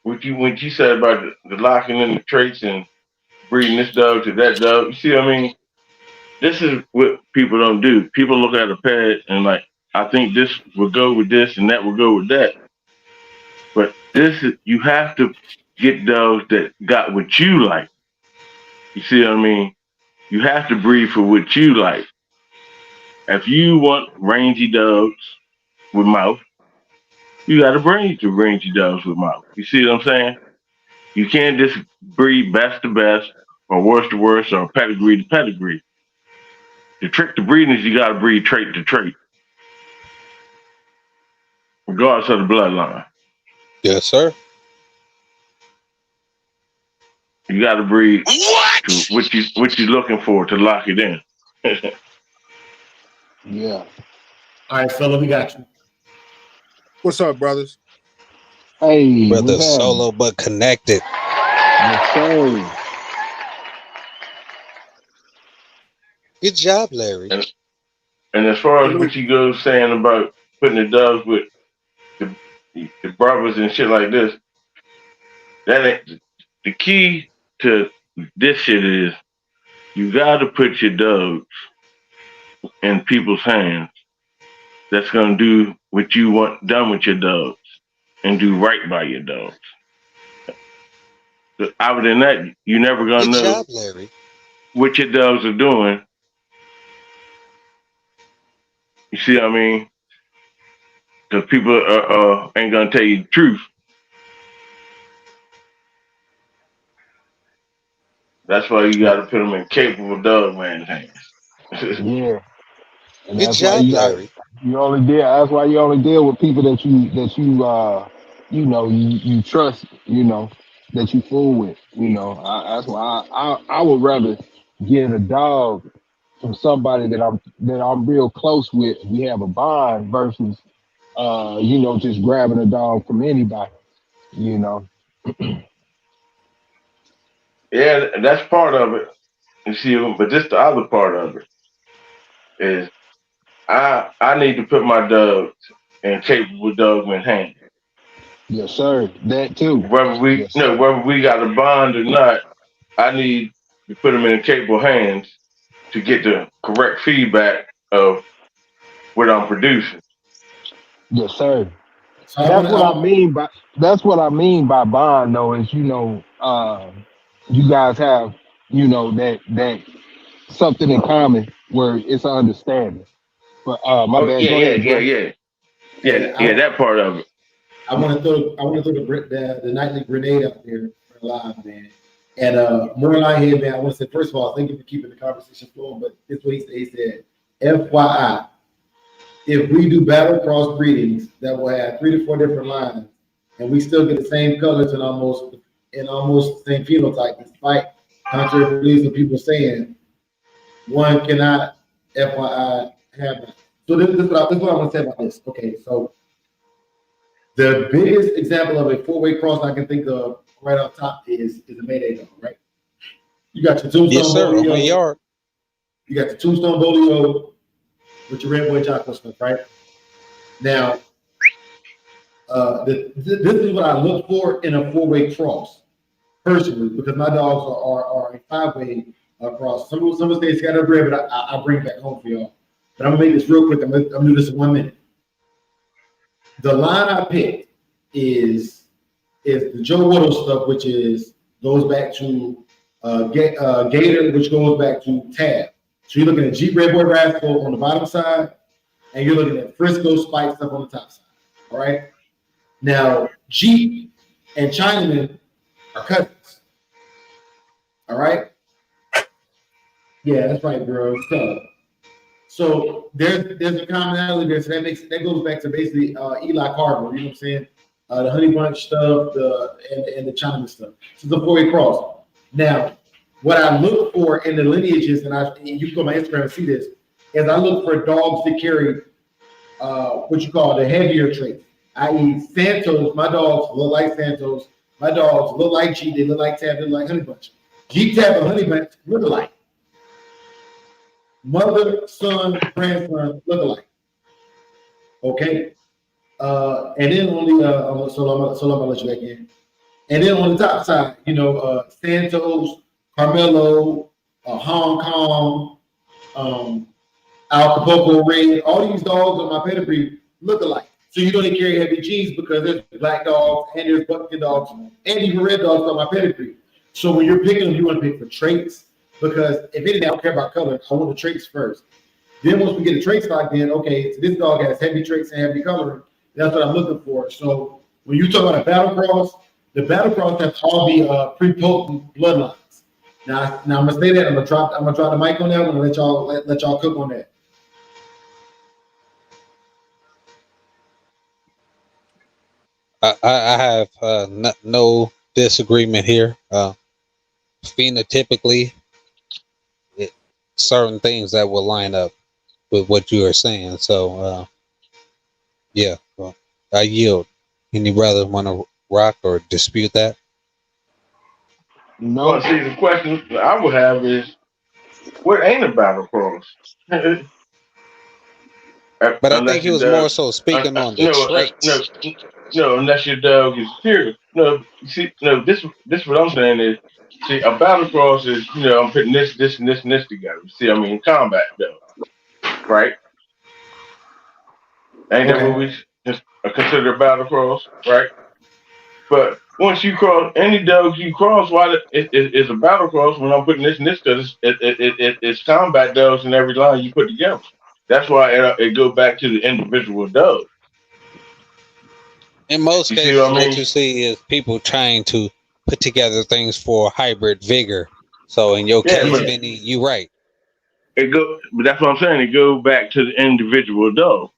what you said about the locking in the traits and breeding this dog to that dog. You see, I mean, this is what people don't do. People look at a pet and like, I think this will go with this and that will go with that. But you have to get dogs that got what you like. You see what I mean? You have to breed for what you like. If you want rangy dogs, with mouth. You got to bring your dogs with mouth. You see what I'm saying? You can't just breed best to best or worst to worst or pedigree to pedigree. The trick to breeding is you got to breed trait to trait, regardless of the bloodline. Yes, sir. You got to breed to what you're looking for to lock it in. Yeah. All right, fella, we got you. What's up, brothers? Hey, Brother what's happening? solo but connected. Yes, sir. Good job, Larry. And as far as what you go saying about putting the dogs with the brothers and shit like this, that ain't the key to this shit is you got to put your dogs in people's hands that's gonna do what you want done with your dogs and do right by your dogs. But other than that, you're never gonna Good know job, Larry. what your dogs are doing. You see what I mean? Because people ain't gonna tell you the truth. That's why you got to put them in capable dog man's hands. Yeah. And Good that's why job, Larry. that's why you only deal with people that you trust, that you fool with, that's why I would rather get a dog from somebody that I'm real close with. We have a bond versus just grabbing a dog from anybody, you know. Yeah, that's part of it. You see, but this the other part of it is I need to put my dogs in capable dog man's hands. Yes, sir. That too. Yes, sir. Whether we got a bond or not, I need to put them in capable hands to get the correct feedback of what I'm producing. Yes, sir. So That's what I mean by bond though, is you guys have, that something in common where it's an understanding. But my Oh bad, yeah, go yeah, ahead, yeah, Dre. yeah, hey, that part of it. I want to throw the nightly grenade out there for live, man. And more line here, man. I want to say first of all, thank you for keeping the conversation flowing. But this is what he said. FYI, if we do battle cross breedings that will have 3 to 4 different lines, and we still get the same colors and almost the same phenotype, despite contrary beliefs of people saying one cannot, FYI, have that. So this is what I want to say about this. Okay, so the biggest example of a 4-way cross I can think of right off top is a Mayday dog, right? You got your Yes, Tombstone sir. On my Bolio, yard. you got the Tombstone Bolio with your Red Boy Jocko stuff, right? Now, this is what I look for in a 4-way cross, personally, because my dogs are a 5-way cross. Some states got a red, but I bring it back home for y'all. But I'm gonna make this real quick. I'm gonna do this in 1 minute. The line I picked is the Joe Waddle stuff, which goes back to Gator, which goes back to Tab. So you're looking at Jeep Red Boy Rascal on the bottom side, and you're looking at Frisco Spike stuff on the top side. All right. Now Jeep and Chinaman are cousins. All right. Yeah, that's right, bro. So there's a commonality there. So that goes back to basically Eli Carver. You know what I'm saying? The Honey Bunch stuff, and the Chinaman stuff. So the 4-way cross. Now, what I look for in the lineages, and you can go on my Instagram and see this, is I look for dogs that carry what you call the heavier traits, i.e. Santos. My dogs look like Santos. My dogs look like Jeep. They look like Tab. They look like Honey Bunch. Jeep, Tab, and Honey Bunch look alike. Mother, son, grandson look alike. Okay. And then on the so I'm gonna let you back in. And then on the top side, Santos, Carmelo, Hong Kong, Al Capocco Red, all these dogs on my pedigree look alike. So you know they carry heavy G's because there's black dogs and there's buckskin dogs and even red dogs on my pedigree. So when you're picking them, you want to pick for traits, because if anything, I don't care about color. I want the traits first. Then once we get a trait stock, then okay, so this dog has heavy traits and heavy coloring. That's what I'm looking for. So when you talk about a battle cross, the battle cross have all be pre-potent bloodlines. Now I'm gonna say that I'm gonna drop the mic on that one and let y'all cook on that. I have no disagreement here. Phenotypically, certain things that will line up with what you are saying. So, yeah, well, I yield. Any brother want to rock or dispute that? No. Well, see, the question I would have is, what ain't a battle cross? But I think Unless he your was dog, more so speaking on the no, traits. no, unless your dog is pure. No, see, no, this what I'm saying is, see, a battle cross is, I'm putting this, and this together. See, I mean, combat though, right? Ain't that what Okay. we just consider a battle cross, right? But once you cross any dogs you cross, it's a battle cross when I'm putting this and this because it's combat dogs in every line you put together. That's why it go back to the individual dog. In most You see what cases, I what mean? you see is people trying to put together things for hybrid vigor. So in your Yeah, case, but Benny, you're right. but that's what I'm saying. It goes back to the individual dog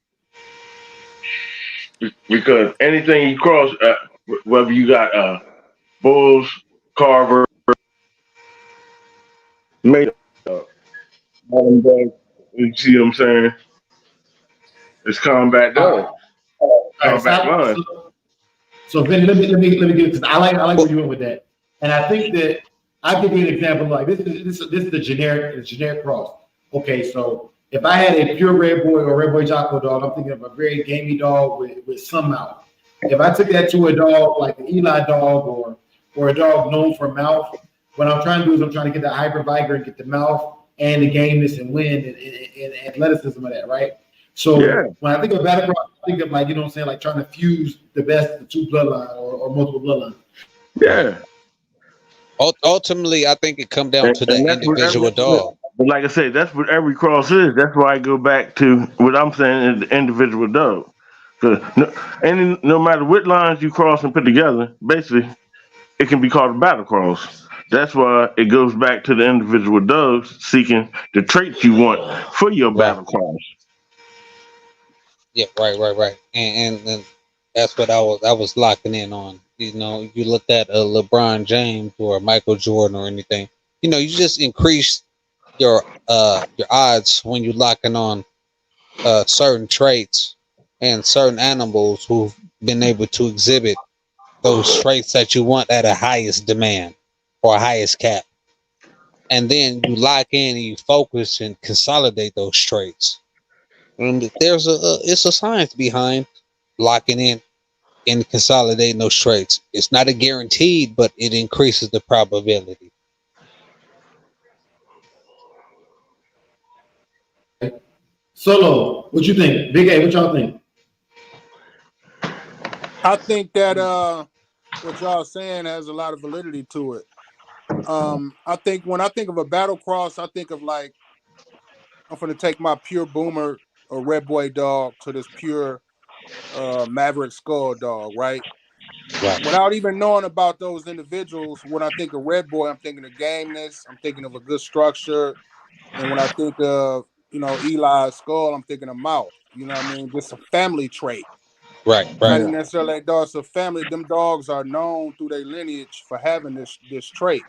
because anything you cross, whether you got bulls, carver, made you see what I'm saying? It's combat dog, All right. combat line. So Vinny, let me get it because I like Well, where you went with that, and I think that I'll give you an example. Like this is the generic cross. Okay, so if I had a pure red boy or red boy Jocko dog, I'm thinking of a very gamey dog with some mouth. If I took that to a dog like an Eli dog or a dog known for mouth, what I'm trying to do is I'm trying to get the hyper vigor and get the mouth and the gameness and wind and athleticism of that, right? Yeah, So when I think of battlecross, I think of like, you know what I'm saying, like trying to fuse the best of two bloodlines or multiple bloodlines. yeah. ultimately, I think it come down to And that that's what individual dog. but like I say, that's what every cross is. That's why I go back to what I'm saying is the individual dog. Cause no matter what lines you cross and put together, basically it can be called a battle cross. That's why it goes back to the individual dogs seeking the traits you want for your Right. battle cross. Yeah. Right. And that's what I was locking in on. You know, you looked at a LeBron James or a Michael Jordan or anything. You know, you just increase your odds when you're locking on certain traits and certain animals who've been able to exhibit those traits that you want at a highest demand or highest cap. And then you lock in and you focus and consolidate those traits. And there's it's a science behind locking in and consolidating those traits. It's not a guaranteed, but it increases the probability. Solo, what you think? Big A, what y'all think? I think that what y'all saying has a lot of validity to it. I think when I think of a battle cross, I think of like I'm gonna take my pure boomer or red boy dog to this pure maverick skull dog, right? Right. Without even knowing about those individuals, when I think of red boy, I'm thinking of gameness, I'm thinking of a good structure, and when I think of Eli's skull, I'm thinking of mouth. You know what I mean? Just a family trait. Not Right. even necessarily a dog. It's a family. Them dogs are known through their lineage for having this trait.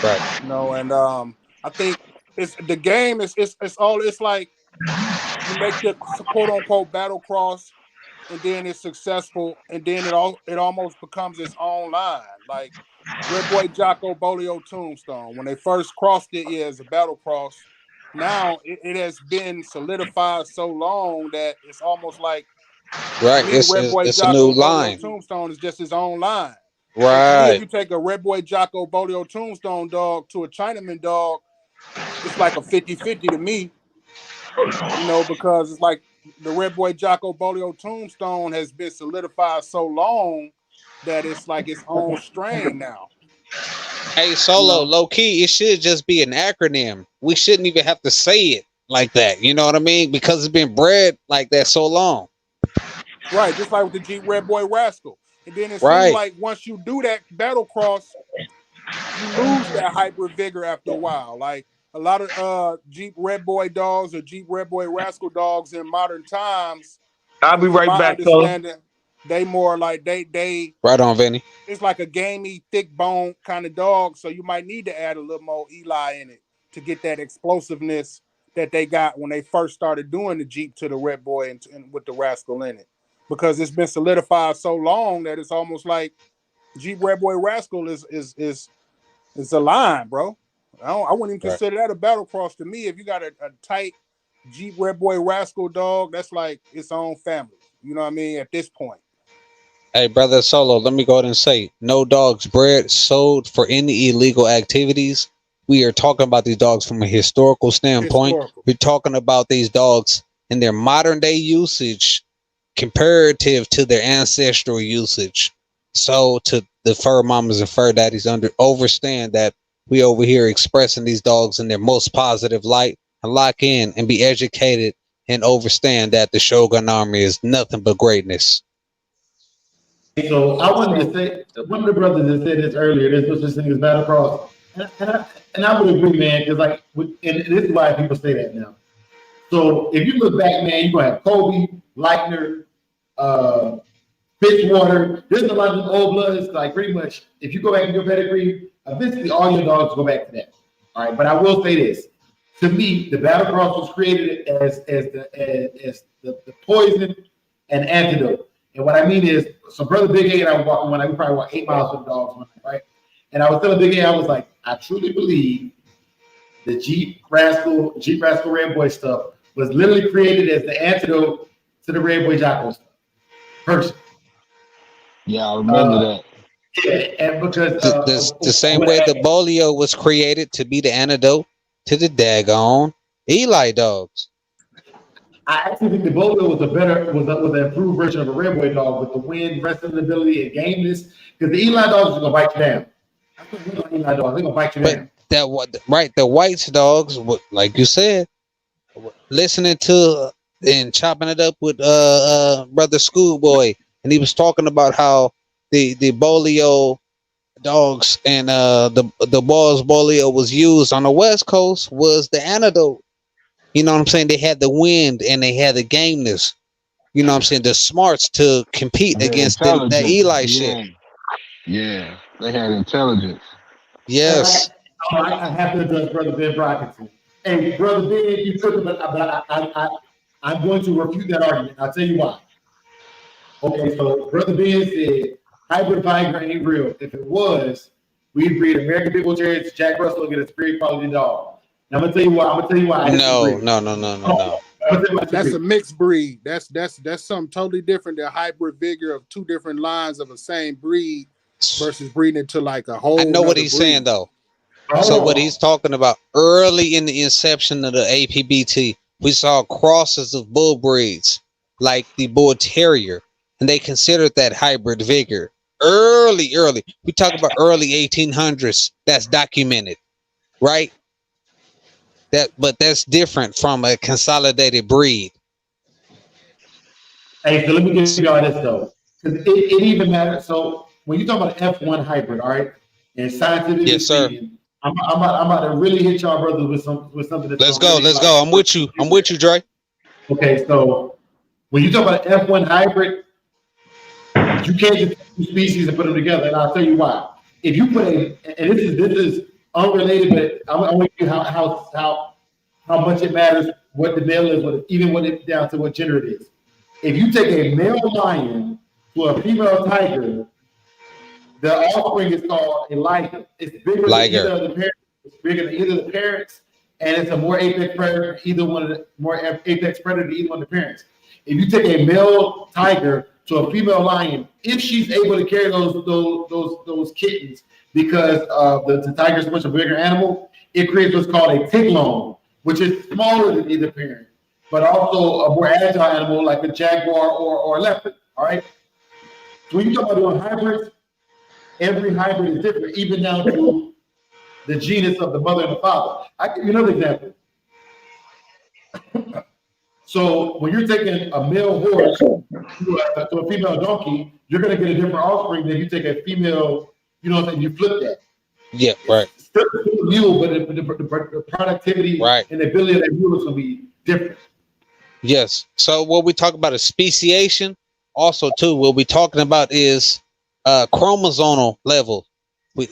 Right. And I think it's the game it's all it's like you make the quote unquote battle cross and then it's successful and then it almost becomes its own line. Like Red Boy Jocko Bolio Tombstone. When they first crossed it, yeah, as a battle cross. Now it has been solidified so long that it's almost like to Right. me, Red Boy It's a new Jocko Bolio line. Tombstone is just his own line. So to me, if Right. you take a Red Boy Jocko Bolio Tombstone dog to a Chinaman dog, it's like a 50-50 to me, because it's like the Red Boy Jocko Bolio Tombstone has been solidified so long that it's like its own strain now. Hey, Solo, low key, it should just be an acronym. We shouldn't even have to say it. like that. You know what I mean? Because it's been bred like that so long. Right, just like with the Jeep Red Boy Rascal. And then it seemed Right. like once you do that battle cross, you lose that hyper vigor after a while. Like a lot of Jeep Red Boy dogs or Jeep Red Boy Rascal dogs in modern times, I'll be from right my back, fella. understanding, they more like they Right on, Vinny. it's like a gamey, thick bone kind of dog. So you might need to add a little more Eli in it to get that explosiveness that they got when they first started doing the Jeep to the Red Boy and with the Rascal in it. Because it's been solidified so long that it's almost like Jeep Red Boy Rascal is a line, bro. I wouldn't even consider that a battle cross to me. If you got a tight Jeep Red Boy Rascal dog, that's like its own family. You know what I mean? At this point. Hey, brother Solo, let me go ahead and say, no dogs bred, sold for any illegal activities. We are talking about these dogs from a historical standpoint. Historical. We're talking about these dogs in their modern day usage comparative to their ancestral usage. So to the fur mamas and fur daddies understand that we over here expressing these dogs in their most positive light and lock in and be educated and understand that the Shogun Army is nothing but greatness. So I wanted to say, one of the brothers that said this earlier, there's no such thing as battle cross. And I would agree, man, because like, and this is why people say that now. So if you look back, man, you're gonna have Kobe, Leitner, Fitzwater. There's a lot of old bloods. Like pretty much, if you go back in your pedigree, eventually all your dogs go back to that. All right, but I will say this: to me, the battle cross was created as the poison and antidote. And what I mean is, so brother Big A and I were walking one night. We probably walked 8 miles with the dogs one night, right? And I was telling Big A, I was like, I truly believe the Jeep Rascal Red Boy stuff was literally created as the antidote to the Red Boy Jocko stuff. Personally. Yeah, I remember that. Yeah, and because the same way the Bolio was created to be the antidote to the daggone Eli dogs. I actually think the Bolio was an improved version of a Red Boy dog with the wind, wrestling ability, and gameness. Because the Eli dogs are gonna bite you down. Eli dogs, they're gonna bite you down. The white dogs, like you said, listening to and chopping it up with brother Schoolboy, and he was talking about how the Bolio dogs and the Balls Bolio was used on the West Coast was the antidote. You know what I'm saying? They had the wind and they had the gameness. You know what I'm saying? The smarts to compete against that Eli shit. Yeah, they had intelligence. Yes. I have to address Brother Ben Brockington. Hey, Brother Ben, you took it, but I'm going to refute that argument. I'll tell you why. Okay, so Brother Ben said hybrid Viagra ain't real. If it was, we'd breed American Pit Bull Terriers, Jack Russell, and get a superior quality dog. Now, I'm gonna tell you why. No. That's a mixed breed. That's something totally different than hybrid vigor of two different lines of the same breed versus breeding into like a whole. I know what he's saying though. So what he's talking about early in the inception of the APBT, we saw crosses of bull breeds like the Bull Terrier, and they considered that hybrid vigor early. We talk about early 1800s. That's documented, right? But that's different from a consolidated breed. Hey, so let me give y'all this though, because it even matters. So when you talk about F1 hybrid, all right, and scientifically speaking, I'm about to really hit y'all brothers with something. Let's go. I'm with you, Dre. Okay, so when you talk about F1 hybrid, you can't just take two species and put them together, and I'll tell you why. If you put and this is unrelated, but I want you how much it matters what the male is, even when it's down to what gender it is. If you take a male lion to a female tiger, the offspring is called a liger. It's bigger than either of the parents. It's bigger than either of the parents, and it's a more apex predator than either one of the parents. If you take a male tiger to a female lion, if she's able to carry those kittens, because the tiger is much a bigger animal, it creates what's called a tiglone, which is smaller than either parent, but also a more agile animal like a jaguar or a leopard. All right. So when you talk about doing hybrids, every hybrid is different, even down to the genus of the mother and the father. I give you another example. So when you're taking a male horse to a female donkey, you're going to get a different offspring than you take a female. You know what I'm saying? You flip that. Yeah, right, It's still a mule, but the productivity right. and the ability of that mule is going to be different. Yes. So what we talk about is speciation. Also, too, what we're talking about is chromosomal level.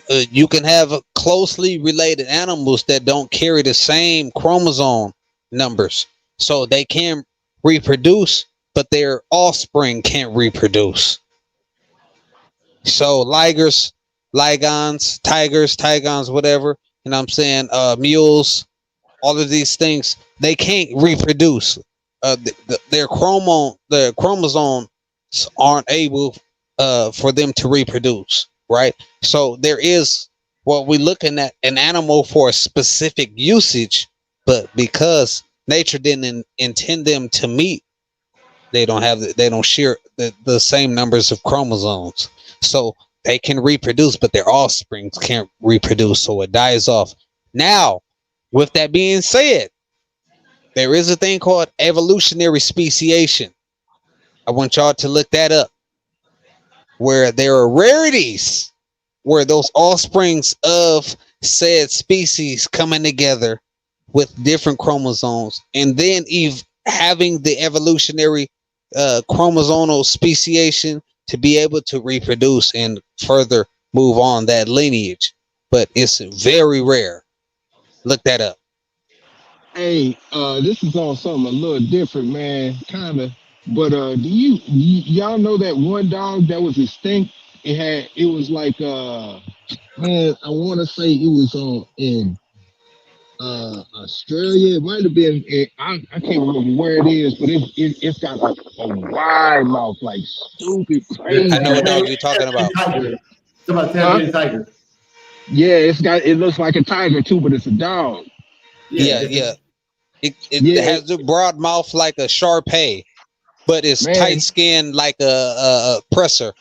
You can have closely related animals that don't carry the same chromosome numbers, so they can reproduce, but their offspring can't reproduce. So tigers, whatever, you know what I'm saying, mules, all of these things, they can't reproduce. Their chromosomes aren't able for them to reproduce, right? So there is what we're looking at an animal for a specific usage, but because nature didn't intend them to meet, they don't share the same numbers of chromosomes. So they can reproduce, but their offspring can't reproduce, so it dies off. Now, with that being said, there is a thing called evolutionary speciation. I want y'all to look that up, where there are rarities where those offsprings of said species coming together with different chromosomes and then having the evolutionary chromosomal speciation to be able to reproduce and further move on that lineage. But it's very rare. Look that up. Hey, this is on something a little different, man, kind of. But y'all know that one dog that was extinct? It was like man, I want to say it was on in Australia. It might have been. I can't remember where it is, but it's got like a wide mouth, like stupid The I crazy know what dog mouth. you're talking Tasmanian about. tiger. It's about Huh? Tasmanian tiger. Yeah, it looks like a tiger too, but it's a dog. Yeah, Yeah, yeah. It Yeah, has the broad mouth like a Shar Pei, but it's tight man, skin like a presser.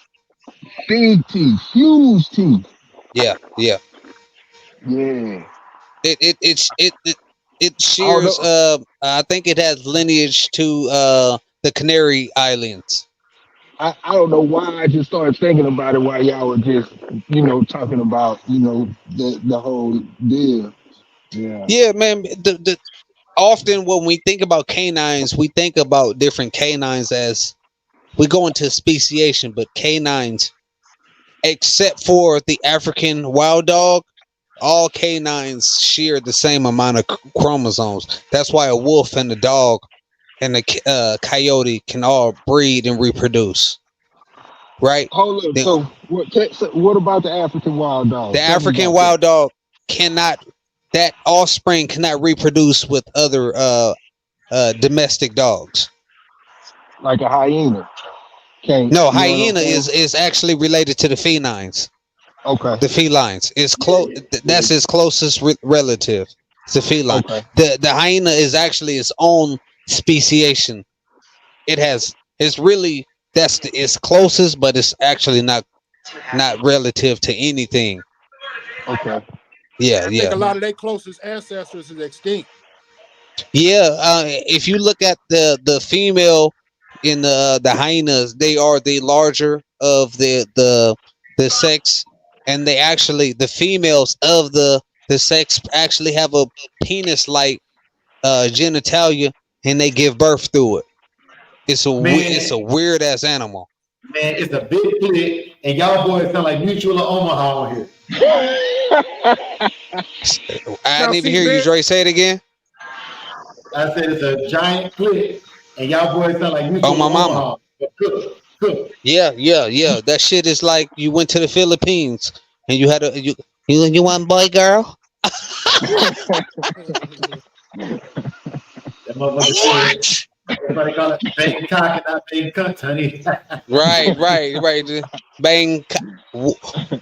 big teeth, huge teeth. Yeah, yeah. Yeah, It I don't shares. know. I think it has lineage to the Canary Islands. I don't know why I just started thinking about it while y'all were just, talking about, the whole deal. Yeah. Yeah, man. The often when we think about canines, we think about different canines as we go into speciation, but canines, except for the African wild dog, all canines share the same amount of chromosomes. That's why a wolf and a dog and a coyote can all breed and reproduce, right? Hold up. The, So what about the African wild the dog? Tell me African about that. wild dog cannot, that offspring cannot reproduce with other domestic dogs. Like a hyena. Can't, No, you know what I'm hyena saying? is actually related to the felines. Okay. The felines is close. That's his closest relative. It's the feline. Okay. The hyena is actually its own speciation. It has. It's really its closest, but it's actually not relative to anything. Okay. Yeah, I think yeah, a lot of their closest ancestors is extinct. yeah. If you look at the female in the hyenas, they are the larger of the sex, and they actually the females of the sex actually have a penis like genitalia, and they give birth through it. It's a man, weird ass animal. man, it's a big split, and y'all boys sound like Mutual of Omaha on here. I Now, didn't even see, hear you, Ben, Dre. Say it again. I said it's a giant split, and y'all boys sound like Oh, Mutual my of mama. Omaha. But cook. Yeah, yeah, yeah. That shit is like you went to the Philippines and you had you want boy girl. That motherfucker said, everybody call it bang cock and not bang cunt, honey. Right, right, right. Bang. What?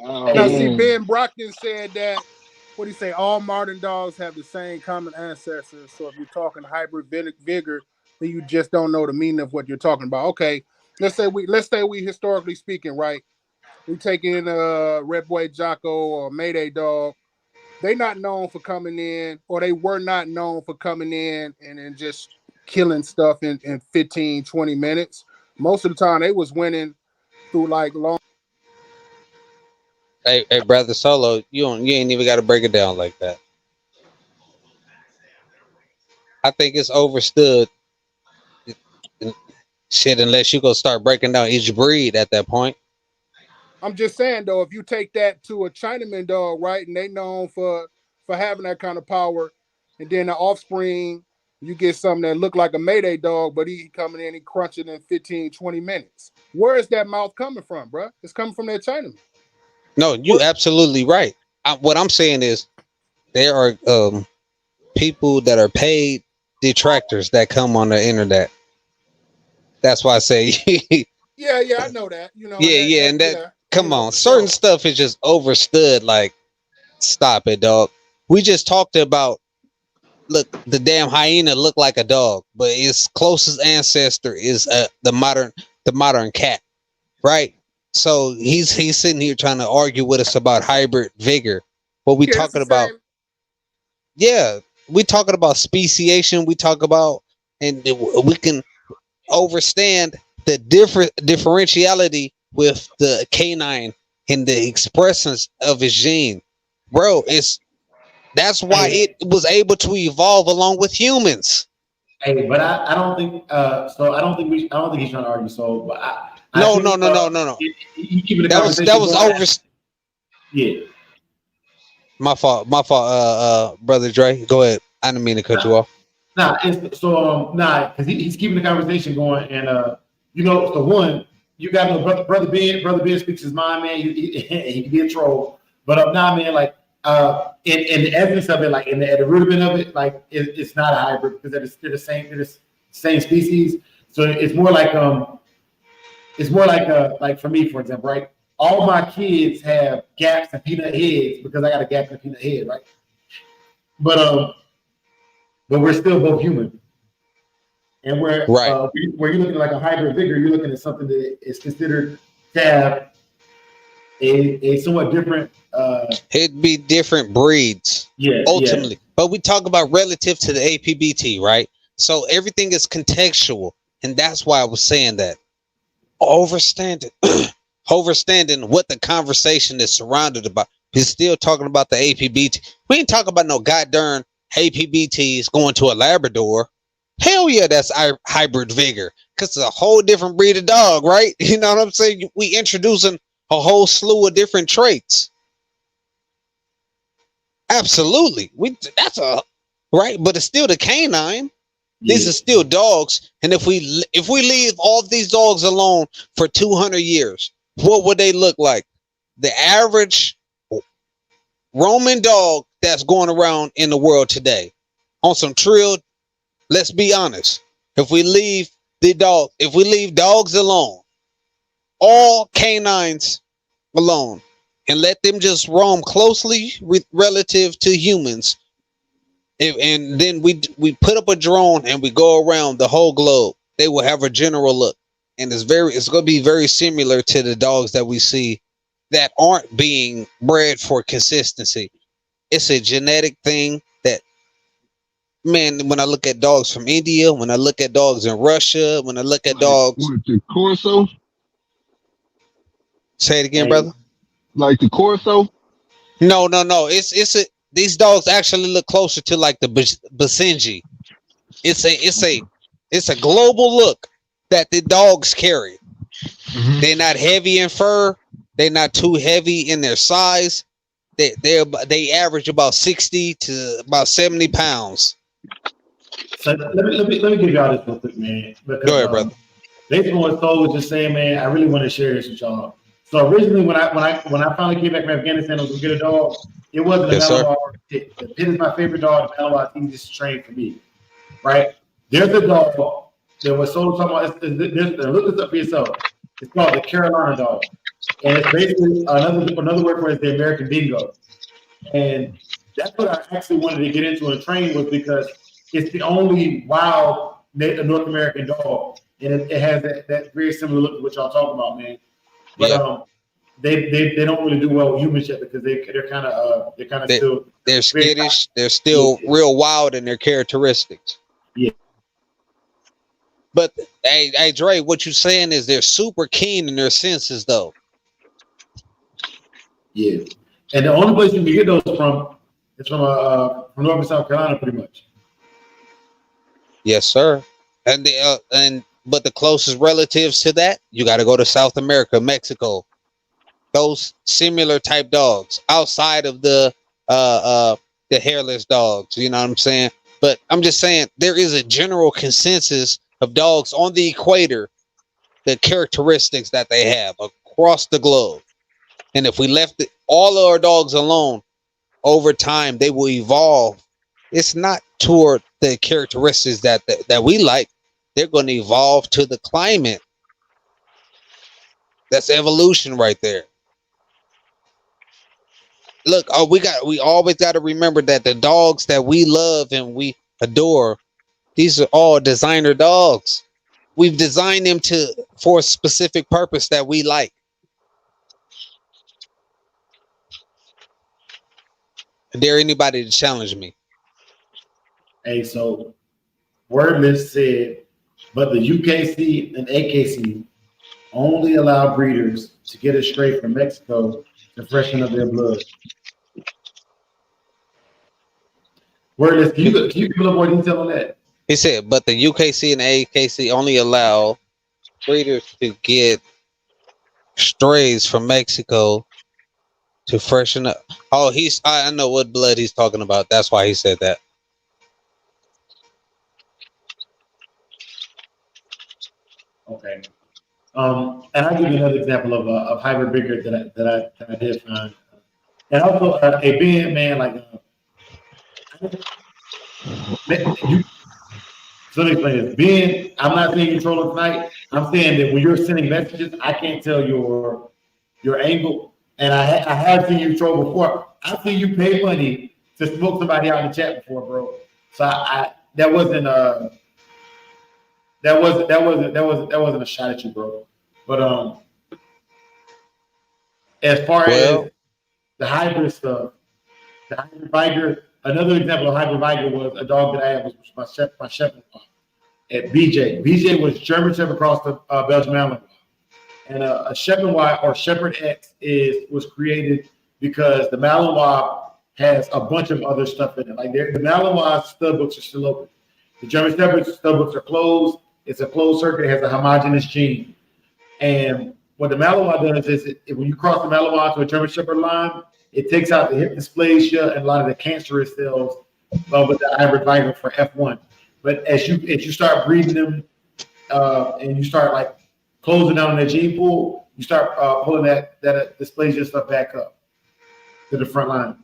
Oh now Hey, see, man. Ben Brockton said that. What do you say? All modern dogs have the same common ancestors. So if you're talking hybrid vigor, then you just don't know the meaning of what you're talking about. Okay, let's say we historically speaking, right? We take in Red Boy Jocko or Mayday Dog. they not known for coming in, or they were not known for coming in and then just killing stuff in 15, 20 minutes. Most of the time they was winning through like long. Hey, brother Solo, you ain't even got to break it down like that. I think it's overstood. Shit, unless you go start breaking down each breed at that point. I'm just saying though, if you take that to a Chinaman dog, right, and they known for having that kind of power, and then the offspring, you get something that look like a Mayday dog, but he coming in, he crunching in 15, 20 minutes. Where is that mouth coming from, bro? It's coming from that Chinaman. No, you absolutely right. What I'm saying is there are people that are paid detractors that come on the internet. That's why I say yeah, I know that. You know, come on, certain stuff is just overstood. Like, stop it, dog. We just talked about, look, the damn hyena looked like a dog, but its closest ancestor is the modern cat, right? So he's sitting here trying to argue with us about hybrid vigor. What we talking about? Yeah, we talking about speciation. We talk about, and we can overstand the differentiality with the canine and the expressions of his gene, bro. That's why it was able to evolve along with humans. Hey, but I don't think so. I don't think he's trying to argue. So, but no. That was over. Yeah. My fault, brother Dre. Go ahead. I didn't mean to cut you off. Because he's keeping the conversation going, and so one, you got brother Ben. Brother Ben speaks his mind, man. He can be a troll, but man, like in the evidence of it, like in the rudiment of it, like it's not a hybrid because they're the same species. So it's more like like for me, for example, right? All my kids have gaps and peanut heads because I got a gap in the peanut head, right? But we're still both human. And where you're looking at like a hybrid vigor, you're looking at something that is considered to have a somewhat different. It'd be different breeds, ultimately. Yeah. But we talk about relative to the APBT, right? So everything is contextual, and that's why I was saying that. Overstanding what the conversation is surrounded about. He's still talking about the APBT. We ain't talking about no goddamn APBTs going to a Labrador. Hell yeah, that's our hybrid vigor, because it's a whole different breed of dog, right? You know what I'm saying? We introducing a whole slew of different traits. Absolutely. That's right, but it's still the canine. Yeah. These are still dogs, and if we leave all of these dogs alone for 200 years, what would they look like? The average Roman dog that's going around in the world today on some trilled. Let's be honest. If we leave dogs alone, all canines alone, and let them just roam closely relative to humans, and then we put up a drone and we go around the whole globe, they will have a general look, and it's going to be very similar to the dogs that we see that aren't being bred for consistency. It's a genetic thing that, man, when I look at dogs from India, when I look at dogs in Russia, when I look at dogs. What, the Corso? Say it again, brother. Like the Corso? No. These dogs actually look closer to like the Basenji. It's a global look that the dogs carry. Mm-hmm. They're not heavy in fur. They're not too heavy in their size. They average about 60 to about 70 pounds. So let me give y'all this real quick, man. Because, go ahead, brother. Basically, what Soul was just saying, man, I really want to share this with y'all. So originally, when I finally came back from Afghanistan, I was gonna get a dog. It wasn't a Malinois. The pit is my favorite dog. The Malinois is easiest to train for me, right? There's a dog that was Soul talking about. Look this up for yourself. It's called the Carolina dog, and it's basically another word for it is the American Dingo. And that's what I actually wanted to get into and train was because it's the only wild North American dog, and it has that very similar look to what y'all talking about, man. But they don't really do well with humans yet because they're kind of still they're skittish. They're still real wild in their characteristics. Yeah. But hey, Dre, what you saying is they're super keen in their senses, though. Yeah, and the only place you can get those from is from North and South Carolina, pretty much. Yes, sir. And but the closest relatives to that, you got to go to South America, Mexico. Those similar type dogs outside of the hairless dogs. You know what I'm saying? But I'm just saying there is a general consensus of dogs on the equator, the characteristics that they have across the globe. And if we left all of our dogs alone, over time they will evolve. It's not toward the characteristics that we like. They're going to evolve to the climate. That's evolution right there. Look, we always got to remember that the dogs that we love and we adore, these are all designer dogs. We've designed them for a specific purpose that we like. Dare anybody to challenge me? Hey, so Wordless said, but the UKC and AKC only allow breeders to get it straight from Mexico to freshen up their blood. Wordless, can you give a little more detail on that? He said, but the UKC and AKC only allow breeders to get strays from Mexico to freshen up. Oh, I know what blood he's talking about. That's why he said that. Okay. And I'll give you another example of hybrid breeder that I did find. And also a being man, like so let me explain this. Ben, I'm not saying you're trolling tonight. I'm saying that when you're sending messages, I can't tell your angle. And I have seen you troll before. I've seen you pay money to smoke somebody out in the chat before, bro. So that wasn't a shot at you, bro. But as far as the hybrid stuff, the hybrid Viger, another example of hybrid Viger was a dog that I had was my shepherd at BJ. BJ was German Shepherd cross the Belgian Malinois. And a Shepherd Y or Shepherd X was created because the Malinois has a bunch of other stuff in it. Like the Malinois stud books are still open. The German Shepherd stud books are closed. It's a closed circuit. It has a homogeneous gene. And what the Malinois does is when you cross the Malinois to a German Shepherd line, it takes out the hip dysplasia and a lot of the cancerous cells with the hybrid Viger for F1. But as you start breeding them and you start like closing down that gene pool, you start pulling that dysplasia stuff back up to the front line.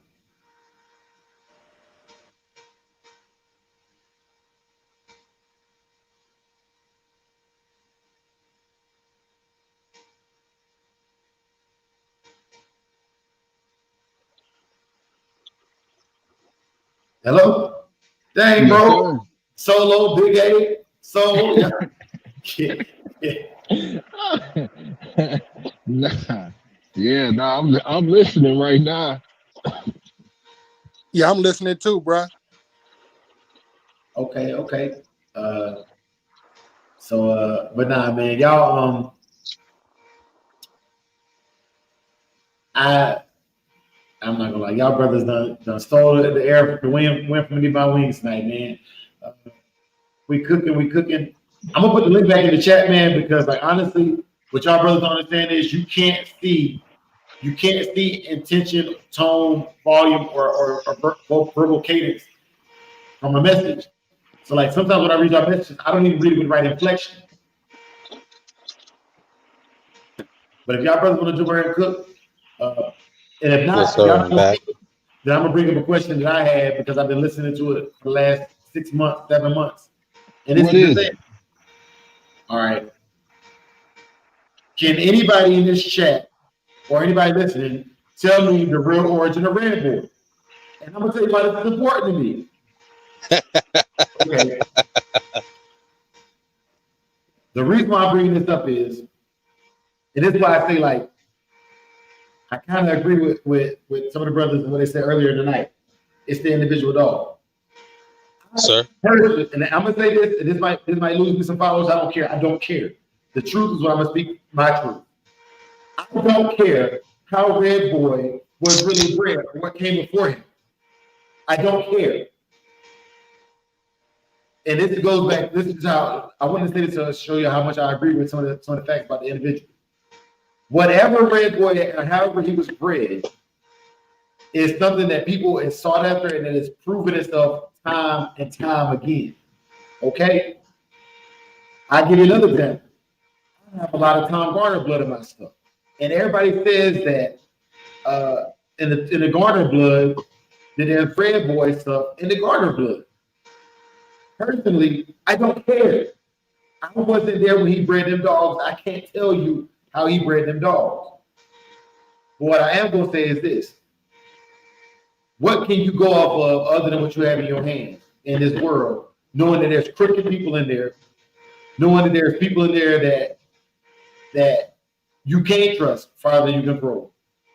Hello? Dang, bro. Solo, Big A, Soul. Yeah. I'm listening right now. Yeah, I'm listening too, bro. Okay. But nah, man, y'all. I'm not gonna lie, y'all brothers done stole the air, the wind from me my wings tonight, man. We cooking. I'm gonna put the link back in the chat, man, because like honestly, what y'all brothers don't understand is you can't see intention, tone, volume, or verbal cadence from a message. So like sometimes when I read y'all messages, I don't even read it with the right inflection. But if y'all brothers want to do and cook, and if not, yes, sir, then I'm gonna bring up a question that I had because I've been listening to it for the last 6 months, 7 months. And this is it. All right. Can anybody in this chat or anybody listening tell me the real origin of Red Bull? And I'm gonna tell you why this is important to me. Okay. The reason why I'm bringing this up is, and this is why I say like, I kind of agree with some of the brothers and what they said earlier tonight. It's the individual dog. Sir. And I'm gonna say this, and this might lose me some followers. I don't care. I don't care. The truth is what I'm gonna speak my truth. I don't care how Red Boy was really bred or what came before him. I don't care. And this goes back. This is how I want to say this to show you how much I agree with some of the facts about the individual. Whatever Red Boy or however he was bred is something that people is sought after and that is proven itself time and time again. Okay? I give you another example. I have a lot of Tom Garner blood in my stuff. And everybody says that in the Garner blood, that there's Red Boy stuff in the Garner blood. Personally, I don't care. I wasn't there when he bred them dogs. I can't tell you how he bred them dogs. But what I am going to say is this. What can you go off of other than what you have in your hands in this world, knowing that there's crooked people in there, knowing that there's people in there that you can't trust farther than you can grow.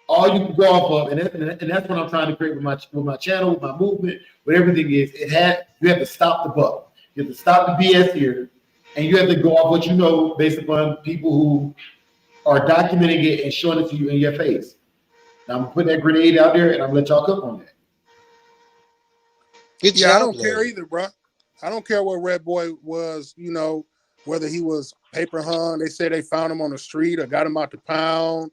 All you can go off of, and that's what I'm trying to create with my channel, with my movement, with everything is, you have to stop the buck. You have to stop the BS here, and you have to go off what you know based upon people who are documenting it and showing it to you in your face. Now I'm gonna put that grenade out there, and I'm gonna let y'all cook on that. Good Yeah, job, I don't Larry. care either, bro. I don't care what Red Boy was, whether he was paper hung. They say they found him on the street or got him out the pound.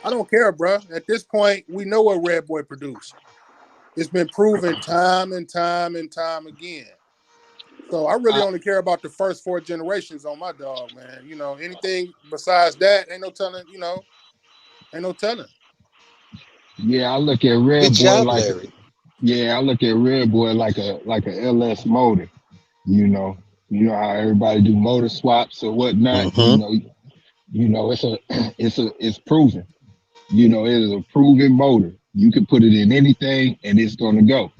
I don't care, bro. At this point, we know what Red Boy produced. It's been proven time and time and time again. So I really only care about the first 4 generations on my dog, man. Anything besides that, ain't no telling, ain't no telling. Yeah, I look at Red Good Boy job, like Larry. I look at Red Boy like a LS motor. You know how everybody do motor swaps or whatnot. It's proven. It is a proven motor. You can put it in anything and it's gonna go.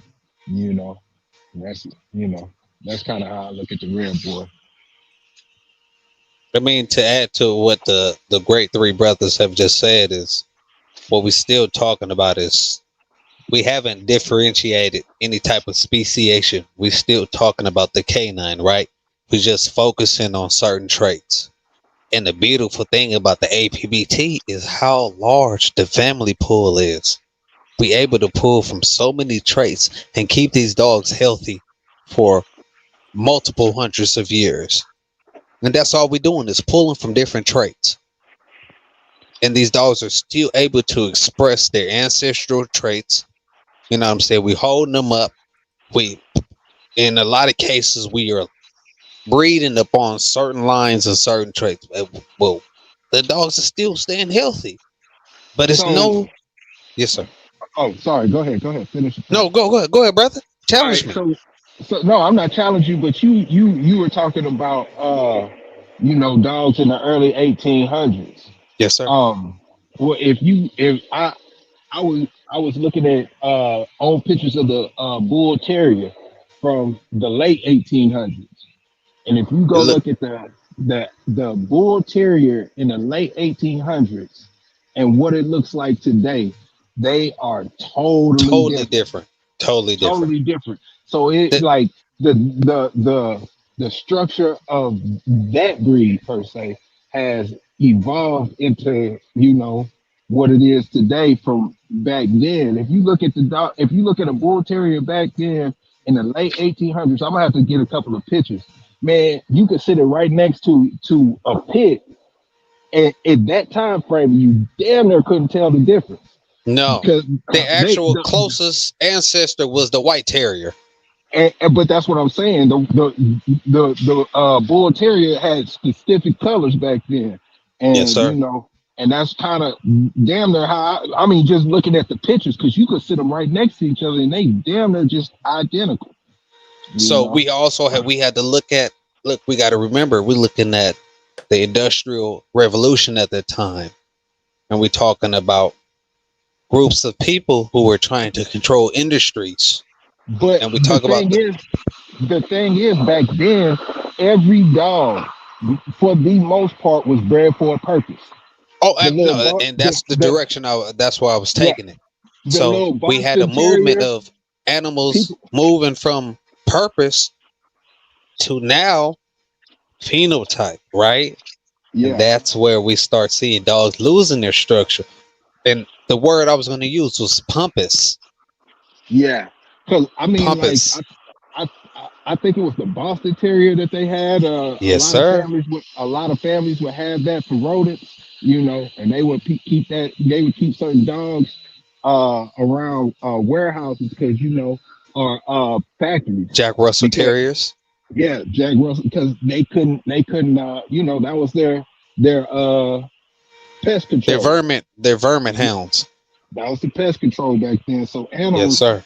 That's kind of how I look at the Red Boy. I mean, to add to what the great 3 brothers have just said is what we're still talking about is we haven't differentiated any type of speciation. We're still talking about the canine, right? We're just focusing on certain traits. And the beautiful thing about the APBT is how large the family pool is. We're able to pull from so many traits and keep these dogs healthy for multiple hundreds of years. And that's all we're doing is pulling from different traits. And these dogs are still able to express their ancestral traits. You know what I'm saying? We holding them up. In a lot of cases, we are breeding upon certain lines and certain traits. Well, the dogs are still staying healthy. But it's Yes, sir. Oh, sorry. Go ahead. Finish. No, go ahead, brother. Challenge me. So no, I'm not challenging you, but you were talking about dogs in the early 1800s. Yes, sir. Well, if I was looking at old pictures of the bull terrier from the late 1800s, and if you go look at the bull terrier in the late 1800s and what it looks like today, they are totally different. Totally different. So it's like the structure of that breed per se has evolved into what it is today from back then. If you look at a bull terrier back then in the late 1800s, I'm gonna have to get a couple of pictures. Man, you could sit it right next to a pit, and at that time frame, you damn near couldn't tell the difference. No, because the actual closest ancestor was the white terrier. But that's what I'm saying. The bull terrier had specific colors back then, and yes, sir. And that's kind of damn near how I mean, just looking at the pictures, because you could sit them right next to each other, and they damn near just identical. So we also had to look. We got to remember, we're looking at the Industrial Revolution at that time, and we're talking about groups of people who were trying to control industries. But and we talk about the thing is, back then, every dog, for the most part, was bred for a purpose. Oh, The little no, Bo- and that's the direction that's where I was yeah, taking it. the So little we had a Boston movement Terrier. of animals People, moving from purpose to now phenotype, right? And yeah, that's where we start seeing dogs losing their structure. And the word I was going to use was pompous. yeah. Because I mean, like, Pompous. I think it was the Boston Terrier that they had. Yes, sir. A lot of families would have that for rodents, you know, and they would keep that. They would keep certain dogs around warehouses because you know, or factories Jack Russell because Terriers. yeah, Jack Russell because they couldn't you know that was their pest They're control. vermin. They're vermin hounds. That was the pest control back then. So Yes, animals, sir.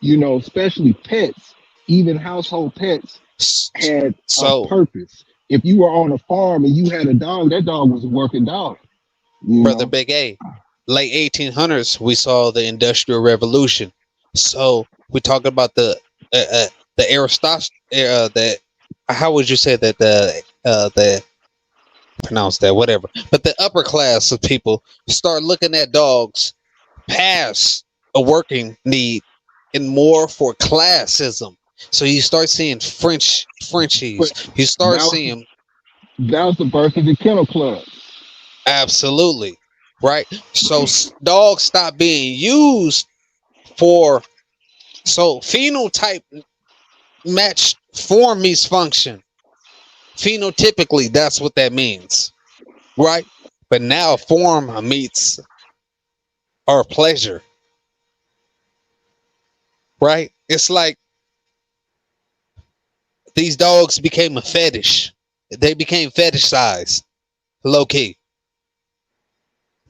you know, especially pets, even household pets, S- had a So, purpose. If you were on a farm and you had a dog, that dog was a working dog. You brother know, Big A, late 1800s, we saw the Industrial Revolution. So we talk about the aristocracy. The how would you say that the pronounce that whatever. But the upper class of people start looking at dogs past a working need and more for classism. So you start seeing but Frenchies. You start that was seeing that was the birth of the kennel club. absolutely right. So dogs stop being used for so phenotype match form meets function. Phenotypically, that's what that means, right? But now form meets our pleasure, right? It's like these dogs became a fetish. They became fetishized, low key.